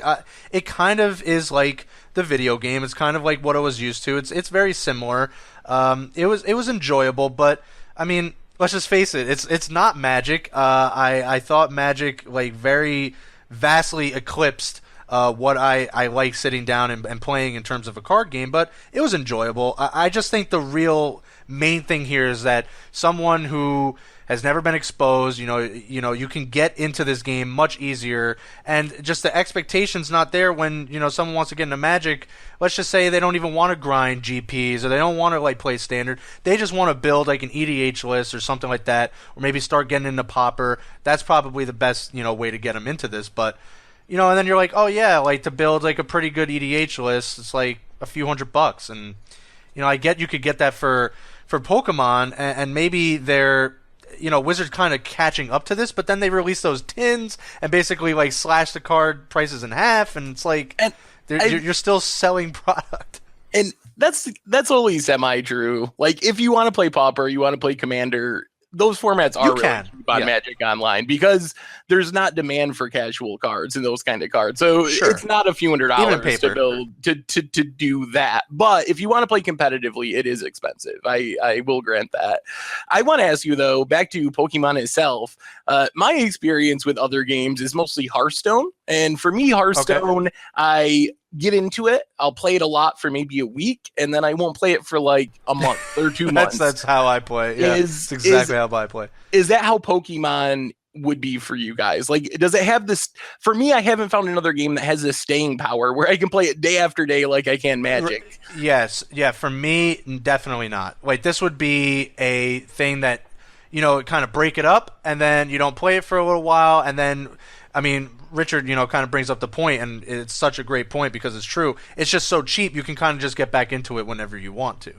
it kind of is like the video game. It's kind of like what I was used to. It's very similar. It was enjoyable, but I mean, let's just face it. It's not Magic. I thought Magic, like, very vastly eclipsed what I like sitting down and playing in terms of a card game, but it was enjoyable. I just think the real main thing here is that someone who has never been exposed, you know, you can get into this game much easier, and just the expectation's not there when, you know, someone wants to get into Magic. Let's just say they don't even want to grind GPs, or they don't want to, like, play standard. They just want to build, like, an EDH list or something like that, or maybe start getting into Pauper. That's probably the best, you know, way to get them into this. But, you know, and then you're like, oh yeah, like, to build, like, a pretty good EDH list, it's like a few $100, and, you know, I get you could get that for Pokemon, and maybe they're, you know, Wizards kind of catching up to this, but then they release those tins and basically, like, slash the card prices in half, and it's like, and you're still selling product. And that's only semi-true. Like, if you want to play Pauper, you want to play Commander, those formats are really cheap on Magic Online, because there's not demand for casual cards and those kind of cards. So it's not a few $100 to build to do that. But if you want to play competitively, it is expensive. I will grant that. I want to ask you, though, back to Pokemon itself. My experience with other games is mostly Hearthstone. And for me, Hearthstone, I get into it. I'll play it a lot for maybe a week, and then I won't play it for like a month or 2 months. That's how I play. Yeah, that's exactly how I play. Is that how Pokemon would be for you guys? Like, does it have this? For me, I haven't found another game that has this staying power where I can play it day after day like I can Magic. Yes. Yeah, for me, definitely not. Like, this would be a thing that, you know, kind of break it up, and then you don't play it for a little while, and then, I mean, Richard, you know, kind of brings up the point, and it's such a great point because it's true. It's just so cheap, you can kind of just get back into it whenever you want to.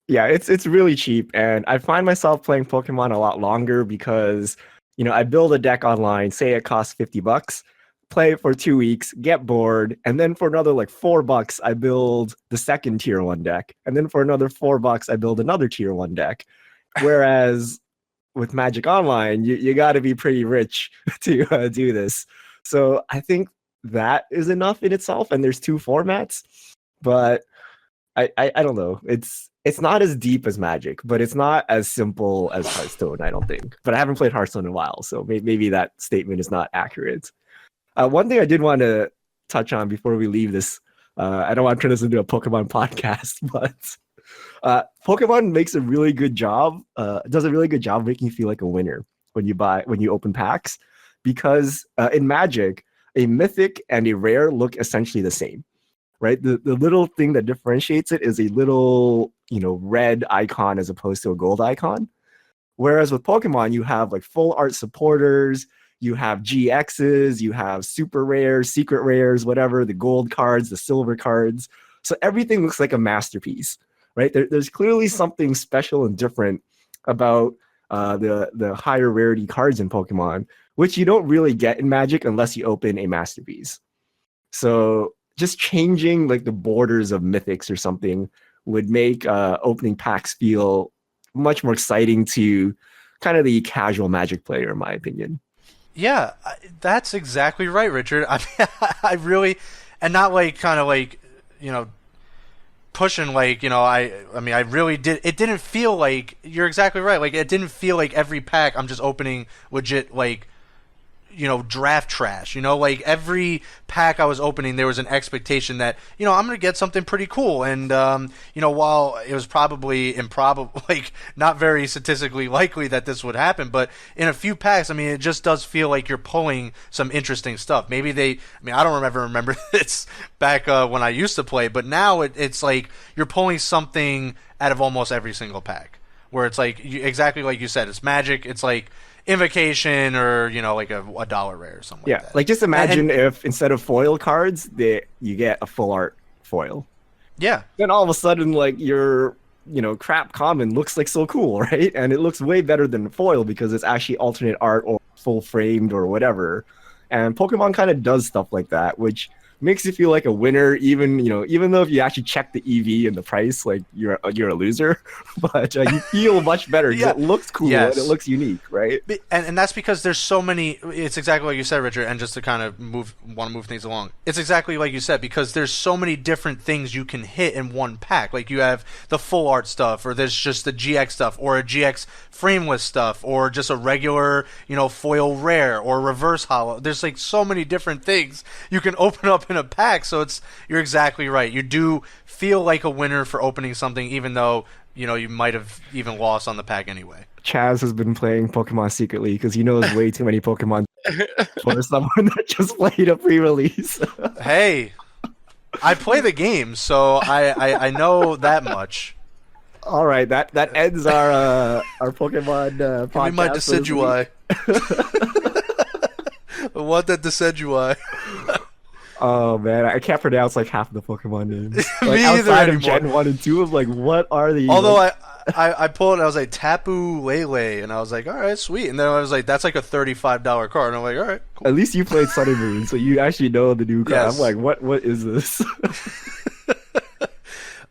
Yeah, it's really cheap, and I find myself playing Pokemon a lot longer because, you know, I build a deck online, say it costs $50, play it for 2 weeks, get bored, and then for another like $4, I build the second tier 1 deck, and then for another $4, I build another tier 1 deck. Whereas with Magic Online, you got to be pretty rich to do this. So I think that is enough in itself, and there's 2 formats. But I don't know. It's not as deep as Magic, but it's not as simple as Hearthstone, I don't think. But I haven't played Hearthstone in a while, so maybe that statement is not accurate. One thing I did want to touch on before we leave this, I don't want to turn this into a Pokemon podcast, but Pokemon makes a really good job, does a really good job making you feel like a winner when you open packs, because in Magic, a mythic and a rare look essentially the same. Right, the little thing that differentiates it is a little, red icon as opposed to a gold icon. Whereas with Pokemon, you have like full art supporters, you have GXs, you have super rares, secret rares, whatever, the gold cards, the silver cards. So everything looks like a masterpiece, right? There's clearly something special and different about the higher rarity cards in Pokemon, which you don't really get in Magic unless you open a masterpiece. So just changing like the borders of mythics or something would make opening packs feel much more exciting to kind of the casual Magic player, in my opinion. Yeah, that's exactly right, Richard. I mean, I really, and not like kind of like, pushing like, I mean, I really did. It didn't feel like, you're exactly right. Like, it didn't feel like every pack I'm just opening legit like, draft trash. Like every pack I was opening, there was an expectation that, I'm going to get something pretty cool. And, while it was probably improbable, like not very statistically likely that this would happen, but in a few packs, I mean, it just does feel like you're pulling some interesting stuff. Maybe I don't remember this back when I used to play, but now it's like you're pulling something out of almost every single pack, where it's like, exactly like you said, it's Magic. It's like Invocation or like a dollar rare or something like that. Like just imagine if instead of foil cards you get a full art foil. Yeah. Then all of a sudden like your crap common looks like so cool, right? And it looks way better than foil because it's actually alternate art or full framed or whatever. And Pokemon kind of does stuff like that, which makes you feel like a winner, even though if you actually check the EV and the price, like you're a loser, but you feel much better because it looks cool and it looks unique, right? And that's because there's so many. It's exactly like you said, Richard. And just to kind of move things along, it's exactly like you said, because there's so many different things you can hit in one pack. Like you have the full art stuff, or there's just the GX stuff, or a GX frameless stuff, or just a regular foil rare or reverse holo. There's like so many different things you can open up in a pack, so you're exactly right. You do feel like a winner for opening something, even though you might have even lost on the pack anyway. Chaz has been playing Pokemon secretly because he knows way too many Pokemon for someone that just played a pre-release. Hey, I play the game, so I know that much. All right, that ends our Pokemon podcast. Give me my Decidueye. I want that Decidueye. Oh man, I can't pronounce like half of the Pokemon names. Me Like, either outside of anymore. Gen 1 and 2, I'm like, what are these? Although I pulled it, I was like Tapu Lele, and I was like, all right, sweet. And then I was like, that's like a $35 card, and I'm like, all right, cool. At least you played Sun and Moon, so you actually know the new card. Yes. I'm like, what is this?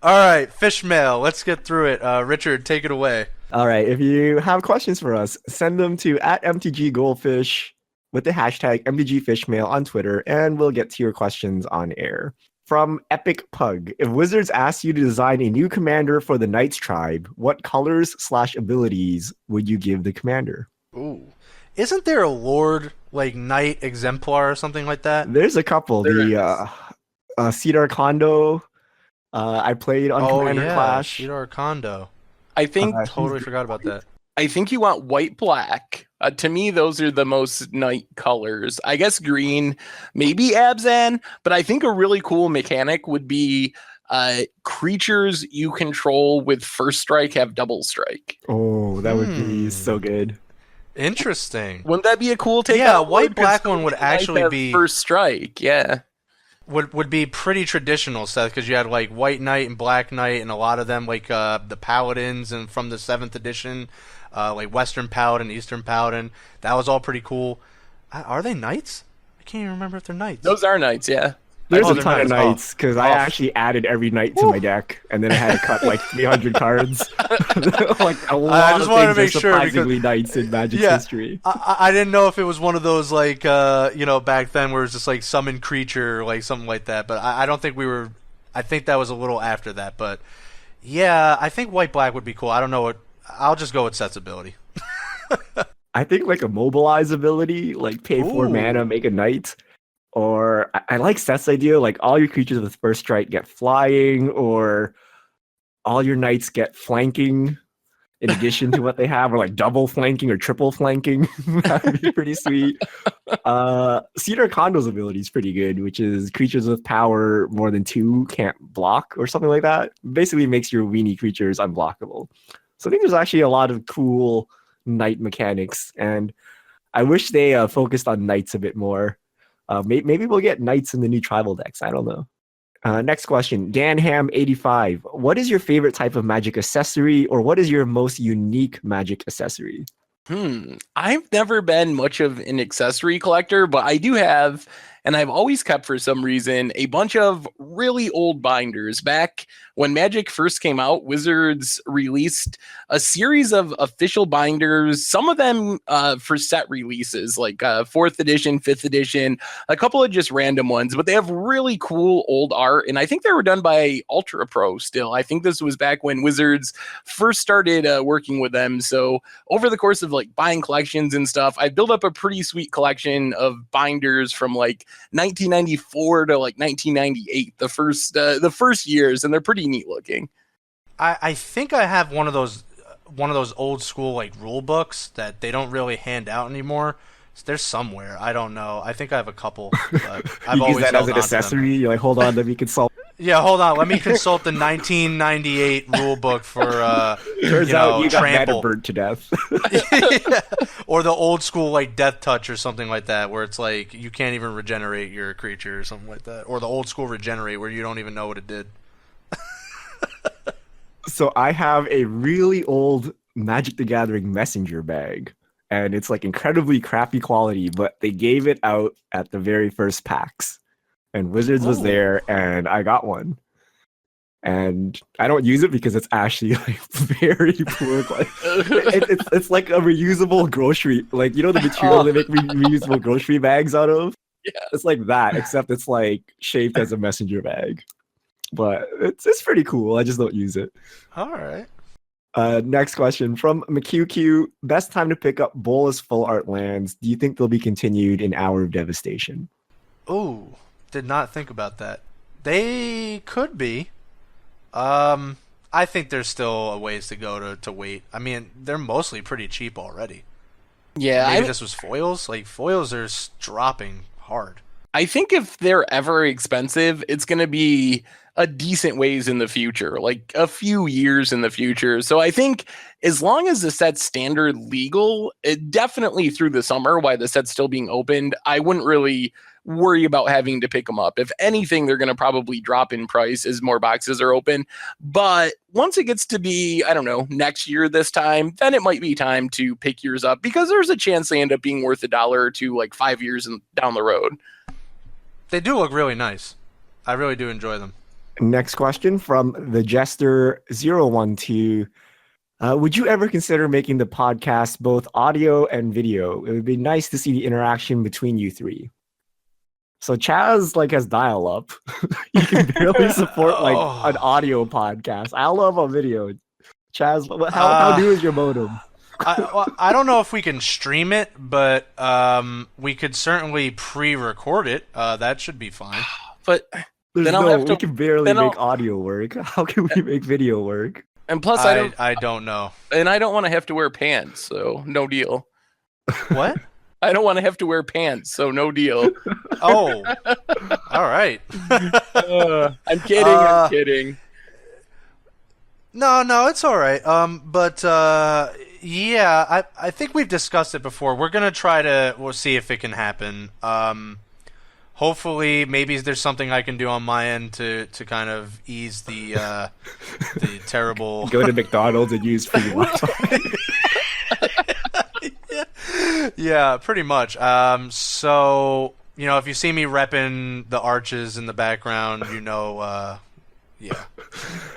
All right, fish mail. Let's get through it. Richard, take it away. All right, if you have questions for us, send them to @MTGGoldfish with the hashtag MTGFishmail on Twitter, and we'll get to your questions on air. From Epic Pug, if Wizards asked you to design a new commander for the Knights tribe, what colors/abilities would you give the commander? Ooh. Isn't there a Lord, like, Knight Exemplar or something like that? There's a couple. The Cedar Kondo, I played on Commander Clash. Cedar Kondo. I think Totally forgot about that. I think you want white, black. To me, those are the most Knight colors. I guess green, maybe Abzan, but I think a really cool mechanic would be creatures you control with first strike have double strike. Oh, that would be so good. Interesting. Wouldn't that be a cool take? Yeah, white, black one would actually be first strike. Yeah. Would be pretty traditional, Seth, because you had like White Knight and Black Knight, and a lot of them like the Paladins and from the 7th edition, like Western Paladin, Eastern Paladin. That was all pretty cool. Are they Knights? I can't even remember if they're Knights. Those are Knights, yeah. There's Oh, a they're ton of knights. Oh. knights because I Oh. actually added every knight to my deck, and then I had to cut like 300 cards. Like a lot just of wanted to things make are sure because- surprisingly knights in Magic's Yeah. history. I didn't know if it was one of those like back then where it's just like summon creature or like something like that. But I don't think we were. I think that was a little after that. But yeah, I think white black would be cool. I don't know what. I'll just go with Set's ability. I think like a mobilize ability, like pay 4 Ooh. mana, make a knight. Or I like Seth's idea, like all your creatures with first strike get flying, or all your knights get flanking in addition to what they have, or like double flanking or triple flanking. That would be pretty sweet. Cedar Condo's ability is pretty good, which is creatures with power more than 2 can't block or something like that. Basically makes your weenie creatures unblockable. So I think there's actually a lot of cool knight mechanics, and I wish they focused on knights a bit more. Maybe we'll get knights in the new tribal decks. I don't know. Next question, DanHam85. What is your favorite type of Magic accessory, or what is your most unique Magic accessory? I've never been much of an accessory collector, but I do have, and I've always kept for some reason, a bunch of really old binders. Back when Magic first came out, Wizards released a series of official binders, some of them for set releases, like 4th edition, 5th edition, a couple of just random ones, but they have really cool old art, and I think they were done by Ultra Pro still. I think this was back when Wizards first started working with them, so over the course of like buying collections and stuff, I built up a pretty sweet collection of binders from like 1994 to like 1998, the first years, and they're pretty neat looking. I think I have one of those old school like rule books that they don't really hand out anymore. They're somewhere. I don't know. I think I have a couple. But I've You use always that held as an on to them. accessory? You're like, hold on, let me consult. Yeah, hold on. Let me consult the 1998 rule book for Turns out you got trample. burned to death. Yeah. Or the old school like death touch or something like that, where it's like you can't even regenerate your creature or something like that. Or the old school regenerate where you don't even know what it did. So I have a really old Magic the Gathering messenger bag, and it's like incredibly crappy quality, but they gave it out at the very first PAX, and Wizards was there, and I got one. And I don't use it because it's actually like very poor. It's like a reusable grocery, like the material they make reusable grocery bags out of. Yeah. It's like that, except it's like shaped as a messenger bag. But it's pretty cool. I just don't use it. All right. Next question from McQQ. Best time to pick up Bolas full art lands. Do you think they'll be continued in Hour of Devastation? Ooh, did not think about that. They could be. I think there's still a ways to go to wait. I mean, they're mostly pretty cheap already. Yeah, Maybe this was foils. Like foils are dropping hard. I think if they're ever expensive, it's going to be a decent ways in the future, like a few years in the future. So I think as long as the set's standard legal, it definitely through the summer, while the set's still being opened, I wouldn't really worry about having to pick them up. If anything, they're going to probably drop in price as more boxes are open. But once it gets to be, I don't know, next year this time, then it might be time to pick yours up because there's a chance they end up being worth $1 or $2 like 5 years down the road. They do look really nice. I really do enjoy them. Next question from the Jester012. Would you ever consider making the podcast both audio and video? It would be nice to see the interaction between you three. So Chaz has dial up. You can barely support an audio podcast. I love a video. Chaz, how new is your modem? I don't know if we can stream it, but we could certainly pre-record it. That should be fine. But then I'll have to. We can barely make audio work. How can we make video work? And plus, I don't know. And I don't want to have to wear pants, so no deal. What? I don't want to have to wear pants, so no deal. Oh, all right. I'm kidding. I'm kidding. No, it's all right. But yeah, I think we've discussed it before. We're gonna we'll see if it can happen. Hopefully, maybe there's something I can do on my end to kind of ease the terrible. Go to McDonald's and use free Wi-Fi. Yeah, pretty much. So if you see me repping the arches in the background, yeah.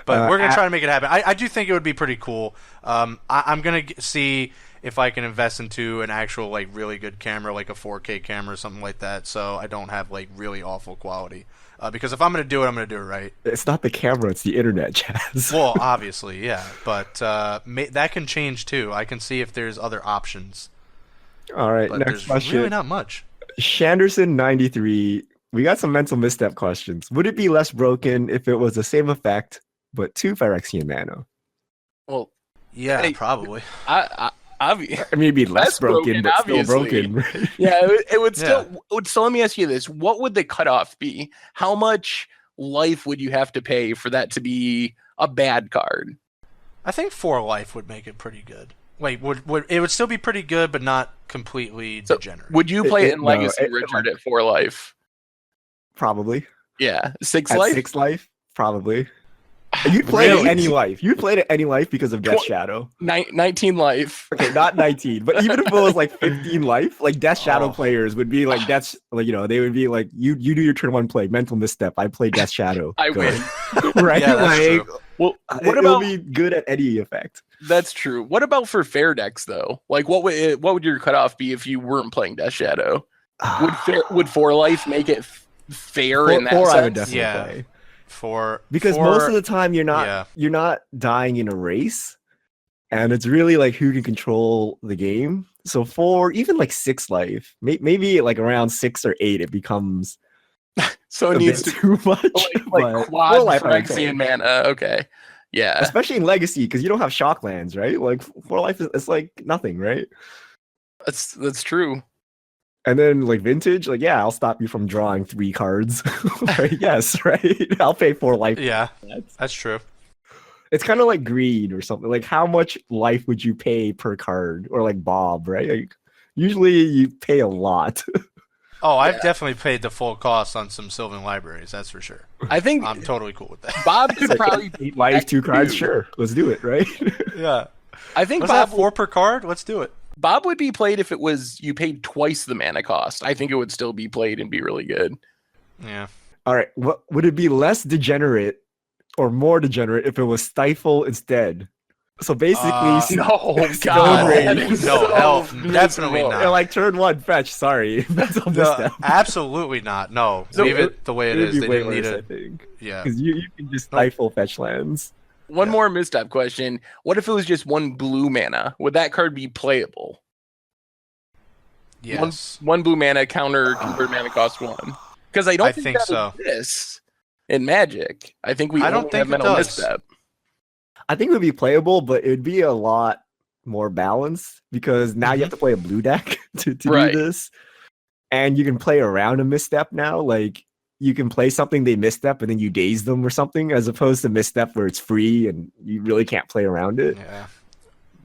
But we're gonna try to make it happen. I do think it would be pretty cool. I'm gonna see if I can invest into an actual like really good camera, like a 4K camera or something like that, so I don't have like really awful quality. Because if I'm gonna do it, I'm gonna do it right. It's not the camera; it's the internet, Chaz. Well, obviously, yeah, but that can change too. I can see if there's other options. All right, But next there's question. really not much. Shanderson93. We got some mental misstep questions. Would it be less broken if it was the same effect but 2 Phyrexian mana? Well, Yeah, Hey, probably. I I mean, it'd be less broken, but obviously. still broken. Right? Yeah, it would still. So let me ask you this: what would the cutoff be? How much life would you have to pay for that to be a bad card? I think 4 life would make it pretty good. Wait, would it would still be pretty good, but not completely So degenerate. would you play it in No, Legacy, Richard, at 4 life? Probably. Yeah, 6 At life. 6 life? Probably. You'd play Really? it any life. You'd play it any life because of Death Tw- Shadow. 19 life. Okay, not 19, but even if it was like 15 life, like Death Shadow Oh. players would be like that's like they would be like you do your turn 1 play, mental misstep. I play Death Shadow. I Go. win. Right? Yeah, that's like true. Well, what it'll about be good at any effect. that's true. What about for fair decks though? Like, what would your cutoff be if you weren't playing Death Shadow? Would 4 life make it fair in that Four sense? I would definitely Yeah. play. Because Most of the time you're not dying in a race, and it's really like who can control the game. So 4, even like 6 life, maybe like around 6 or 8, it becomes So it a needs bit to too much. like but quad 4 life I would Phyrexian play. mana. Okay. Yeah. Especially in Legacy, because you don't have shock lands, right? Like 4 life is it's like nothing, right? That's true. And then like Vintage, like I'll stop you from drawing 3 cards. Right? Yes, right. I'll pay 4 life. Yeah, that's true. It's kind of like greed or something. Like how much life would you pay per card? Or like Bob, right? Like, usually you pay a lot. Oh, I've definitely paid the full cost on some Sylvan libraries. That's for sure. I think I'm totally cool with that. Bob could Like, probably 8 life, 2 cards. too. Sure, let's do it, right? Yeah. I think Was that Bob 4 per card? Let's do it. Bob would be played if it was you paid twice the mana cost. I think it would still be played and be really good. Yeah. All right. What would it be less degenerate or more degenerate if it was Stifle instead? So basically, No, Stone God, Rage. that is No, so hell, miserable. definitely not. yeah, like turn 1 fetch. Sorry, mental No, misstep. absolutely not. No, So leave it the way it It'd is. be They way didn't need worse, I it. think, Yeah. because you can just stifle fetch lands. One more misstep question. What if it was just 1 blue mana? Would that card be playable? Yes. One blue mana counter convert mana cost 1. Because I don't I think that so. exists in Magic. I think we I don't only think have it mental does. misstep. I think it would be playable, but it would be a lot more balanced because now you have to play a blue deck to Right. do this, and you can play around a misstep now. Like you can play something they misstep and then you daze them or something, as opposed to misstep where it's free and you really can't play around it. Yeah.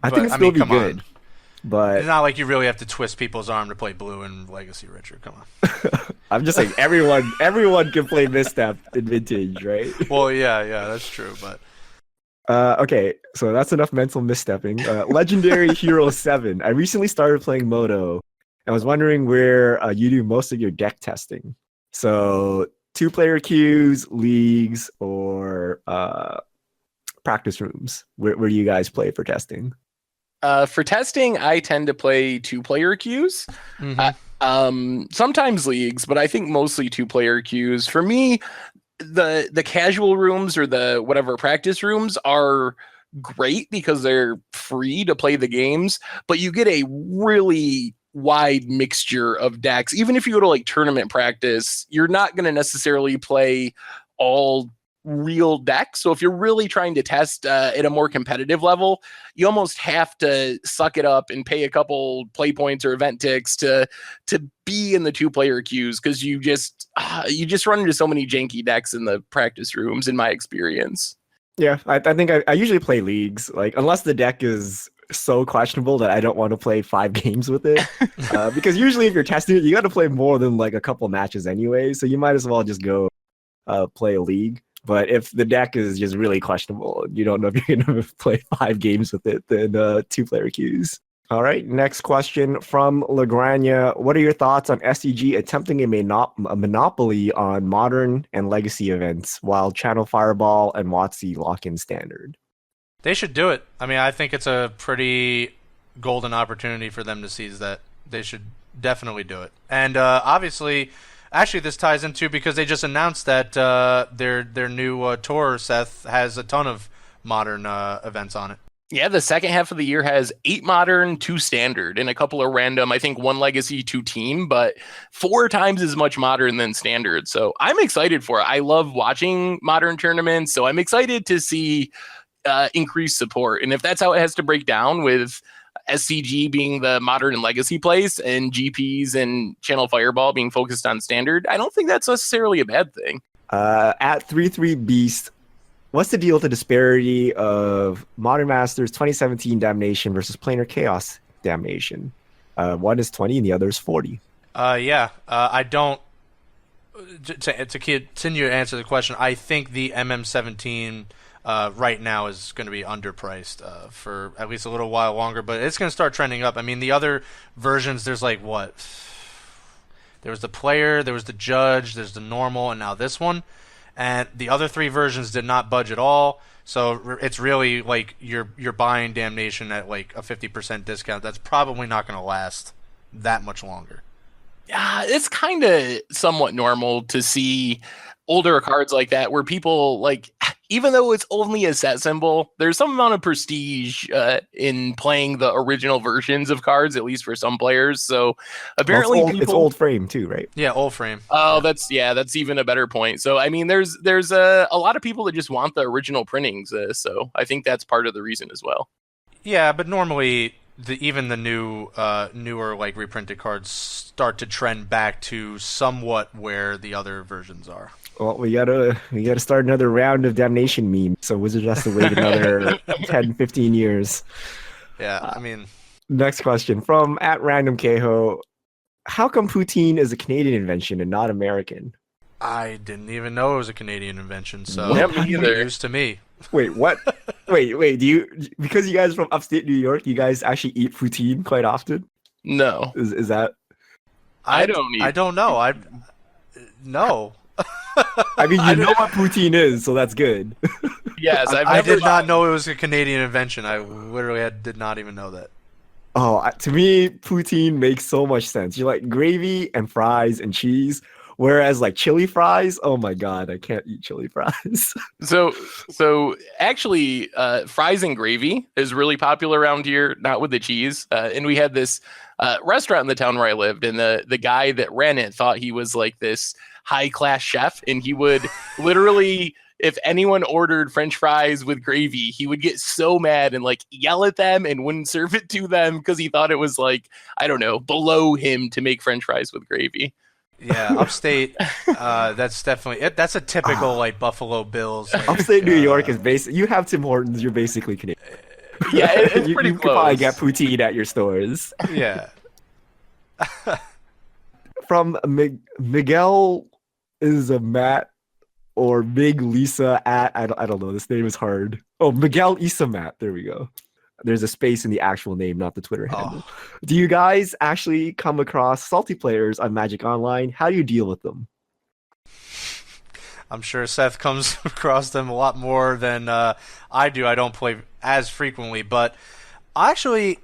I But, think it'd I still mean, be come on. good, but It's not like you really have to twist people's arm to play blue in Legacy, Richard. Come on. I'm just saying everyone can play misstep in Vintage, right? Well, yeah, that's true, but Okay, so that's enough mental misstepping. Legendary Hero 7. I recently started playing Moto and was wondering where you do most of your deck testing. So, 2-player queues, leagues, or practice rooms. Where do you guys play for testing? For testing, I tend to play 2-player queues. Sometimes leagues, but I think mostly 2-player queues. For me, the casual rooms or the whatever practice rooms are great because they're free to play the games, but you get a really wide mixture of decks. Even if you go to like tournament practice, you're not going to necessarily play all real decks. So if you're really trying to test at a more competitive level, you almost have to suck it up and pay a couple play points or event ticks to be in the 2-player queues, because you just run into so many janky decks in the practice rooms, in my experience. Yeah, I think I usually play leagues, like unless the deck is so questionable that I don't want to play 5 games with it. Because usually if you're testing it, you got to play more than like a couple matches anyway, so you might as well just go play a league. But if the deck is just really questionable, you don't know if you're going to play 5 games with it, then 2-player queues. All right, next question from Lagrania. What are your thoughts on SCG attempting a monopoly on modern and legacy events while Channel Fireball and WotC lock in standard? They should do it. I mean, I think it's a pretty golden opportunity for them to seize that. They should definitely do it. And obviously, actually, this ties into because they just announced that their new tour, Seth, has a ton of modern events on it. Yeah, the second half of the year has 8 modern, 2 standard, and a couple of random, I think 1 legacy, 2 team, but 4 times as much modern than standard. So I'm excited for it. I love watching modern tournaments, so I'm excited to see increased support. And if that's how it has to break down, with SCG being the modern and legacy place and GPs and Channel Fireball being focused on standard, I don't think that's necessarily a bad thing. At 3-3 Beast, what's the deal with the disparity of Modern Masters 2017 Damnation versus Planar Chaos Damnation? One is 20 and the other is 40. I don't. To continue to answer the question, I think the MM17 right now is going to be underpriced for at least a little while longer, but it's going to start trending up. I mean, the other versions, there's like what? There was the player, there was the judge, there's the normal, and now this one. And the other 3 versions did not budge at all. So it's really like you're buying Damnation at like a 50% discount. That's probably not going to last that much longer. Yeah, it's kind of somewhat normal to see older cards like that where people, like, even though it's only a set symbol, there's some amount of prestige in playing the original versions of cards, at least for some players. So apparently it's old frame too, right? Yeah, old frame. Oh, that's even a better point. So I mean, there's a lot of people that just want the original printings. So I think that's part of the reason as well. Yeah, but normally even the newer like reprinted cards start to trend back to somewhat where the other versions are. Well, we gotta start another round of Damnation memes, so Wizards has to wait another 10, 15 years. Yeah, I mean... Next question from @randomkeho. How come poutine is a Canadian invention and not American? I didn't even know it was a Canadian invention, so Yeah, me either. news to me. Wait, what? wait, because you guys are from upstate New York, you guys actually eat poutine quite often? No. Is that... I don't eat. I don't know. No. I mean, you know what poutine is, so that's good. Yes, I did not know it was a Canadian invention. I literally did not even know that. Oh, to me, poutine makes so much sense. You like gravy and fries and cheese, whereas like chili fries, oh my god, I can't eat chili fries. So actually, fries and gravy is really popular around here, not with the cheese. And we had this restaurant in the town where I lived, and the guy that ran it thought he was like this high-class chef, and he would literally, if anyone ordered French fries with gravy, he would get so mad and like yell at them and wouldn't serve it to them because he thought it was like, I don't know, below him to make French fries with gravy. Yeah, upstate, that's definitely it. That's a typical like Buffalo Bills. Like, Upstate New York is basic. You have Tim Hortons, you're basically Canadian. Yeah, it's pretty you close. can probably get poutine at your stores. Yeah. From Miguel is a Matt or Big Lisa at I don't know. This name is hard. Oh, Miguel Isamat. There we go. There's a space in the actual name, not the Twitter handle. Do you guys actually come across salty players on Magic Online? How do you deal with them? I'm sure Seth comes across them a lot more than I do. I don't play as frequently, but actually,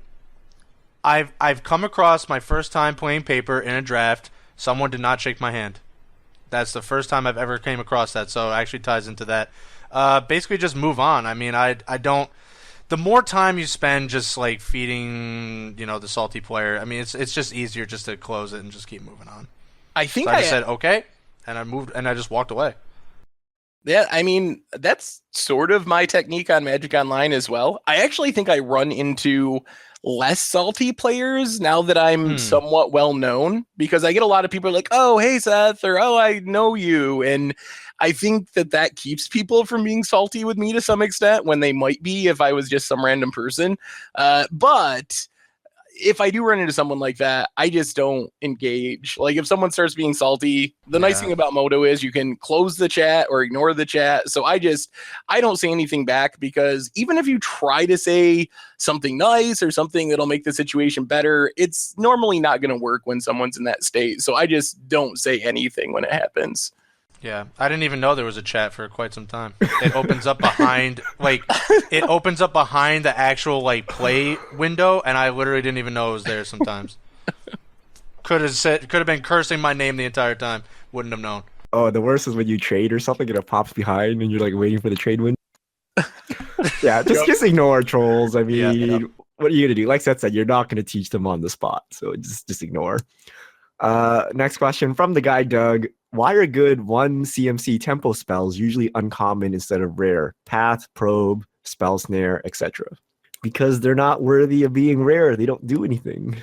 I've come across my first time playing paper in a draft. Someone did not shake my hand. That's the first time I've ever came across that, so it actually ties into that. Basically, just move on. I mean, I don't. The more time you spend just like feeding, the salty player, I mean, it's just easier just to close it and just keep moving on. I think I just said okay, and I moved, and I just walked away. Yeah, I mean, that's sort of my technique on Magic Online as well. I actually think I run into less salty players now that I'm somewhat well known, because I get a lot of people like, oh, hey, Seth, or oh, I know you. And I think that keeps people from being salty with me to some extent when they might be if I was just some random person. But if I do run into someone like that, I just don't engage. Like if someone starts being salty, the nice thing about Moto is you can close the chat or ignore the chat. So I don't say anything back, because even if you try to say something nice or something that'll make the situation better, it's normally not going to work when someone's in that state. So I just don't say anything when it happens. Yeah, I didn't even know there was a chat for quite some time. It opens up behind, the actual play window, and I literally didn't even know it was there. Sometimes could have been cursing my name the entire time. Wouldn't have known. Oh, the worst is when you trade or something and it pops behind, and you're waiting for the trade window. Yeah, just ignore trolls. I mean, what are you gonna do? Like Seth said, you're not gonna teach them on the spot, so just ignore. Next question from the guy Doug. Why are good 1 CMC tempo spells usually uncommon instead of rare? Path, probe, spell snare, etc. Because they're not worthy of being rare. They don't do anything.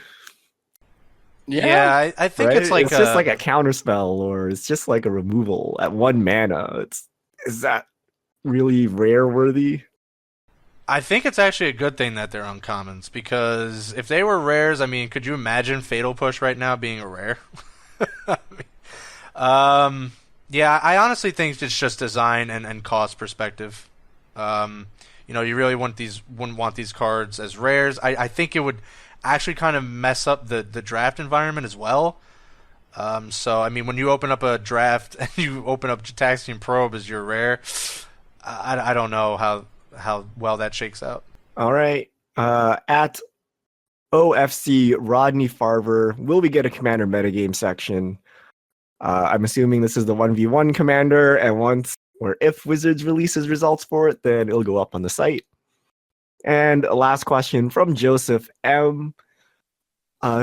Yeah, I think right? it's just like a counter spell, or it's just like a removal at 1 mana. Is that really rare worthy? I think it's actually a good thing that they're uncommons, because if they were rares, I mean, could you imagine Fatal Push right now being a rare? Yeah, I honestly think it's just design and cost perspective. You really wouldn't want these cards as rares. I think it would actually kind of mess up the draft environment as well. So I mean, when you open up a draft and you open up Jataxian Probe as your rare, I don't know how well that shakes out. All right. At OFC Rodney Farver, will we get a commander metagame section? I'm assuming this is the 1v1 commander, and if Wizards releases results for it, then it'll go up on the site. And a last question from Joseph M.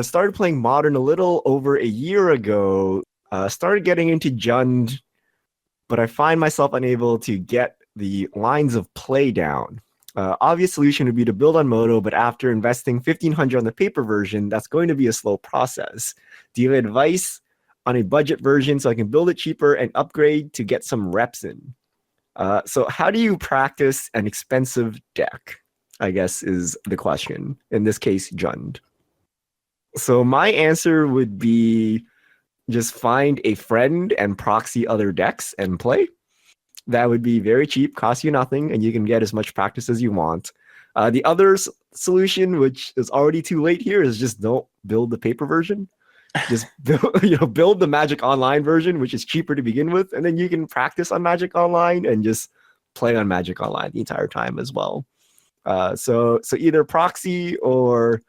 Started playing Modern a little over a year ago. Started getting into Jund, but I find myself unable to get the lines of play down. Obvious solution would be to build on Moto, but after investing 1,500 on the paper version, that's going to be a slow process. Do you have advice on a budget version so I can build it cheaper and upgrade to get some reps in? So how do you practice an expensive deck, I guess is the question. In this case, Jund. So my answer would be just find a friend and proxy other decks and play. That would be very cheap, cost you nothing, and you can get as much practice as you want. The other solution, which is already too late here, is just don't build the paper version. Just build the Magic Online version, which is cheaper to begin with, and then you can practice on Magic Online and just play on Magic Online the entire time as well. So either proxy or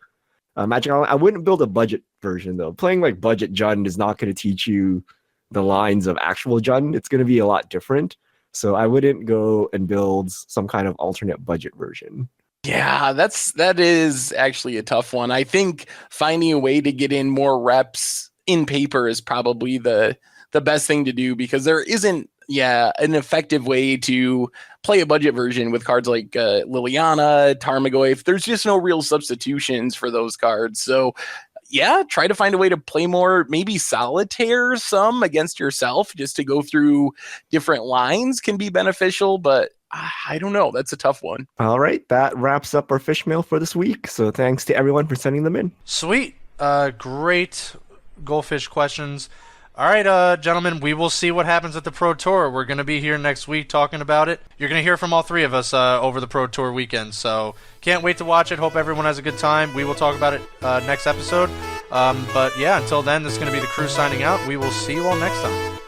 Magic Online. I wouldn't build a budget version though. Playing budget Jund is not going to teach you the lines of actual Jund. It's going to be a lot different. So I wouldn't go and build some kind of alternate budget version. Yeah, that is actually a tough one. I think finding a way to get in more reps in paper is probably the best thing to do, because there isn't an effective way to play a budget version with cards like Liliana, Tarmogoyf. There's just no real substitutions for those cards. So try to find a way to play more, maybe solitaire some against yourself, just to go through different lines can be beneficial, but I don't know. That's a tough one. All right. That wraps up our fish mail for this week. So thanks to everyone for sending them in. Sweet. Great goldfish questions. All right, gentlemen, we will see what happens at the Pro Tour. We're going to be here next week talking about it. You're going to hear from all three of us over the Pro Tour weekend. So can't wait to watch it. Hope everyone has a good time. We will talk about it next episode. But yeah, until then, this is going to be the crew signing out. We will see you all next time.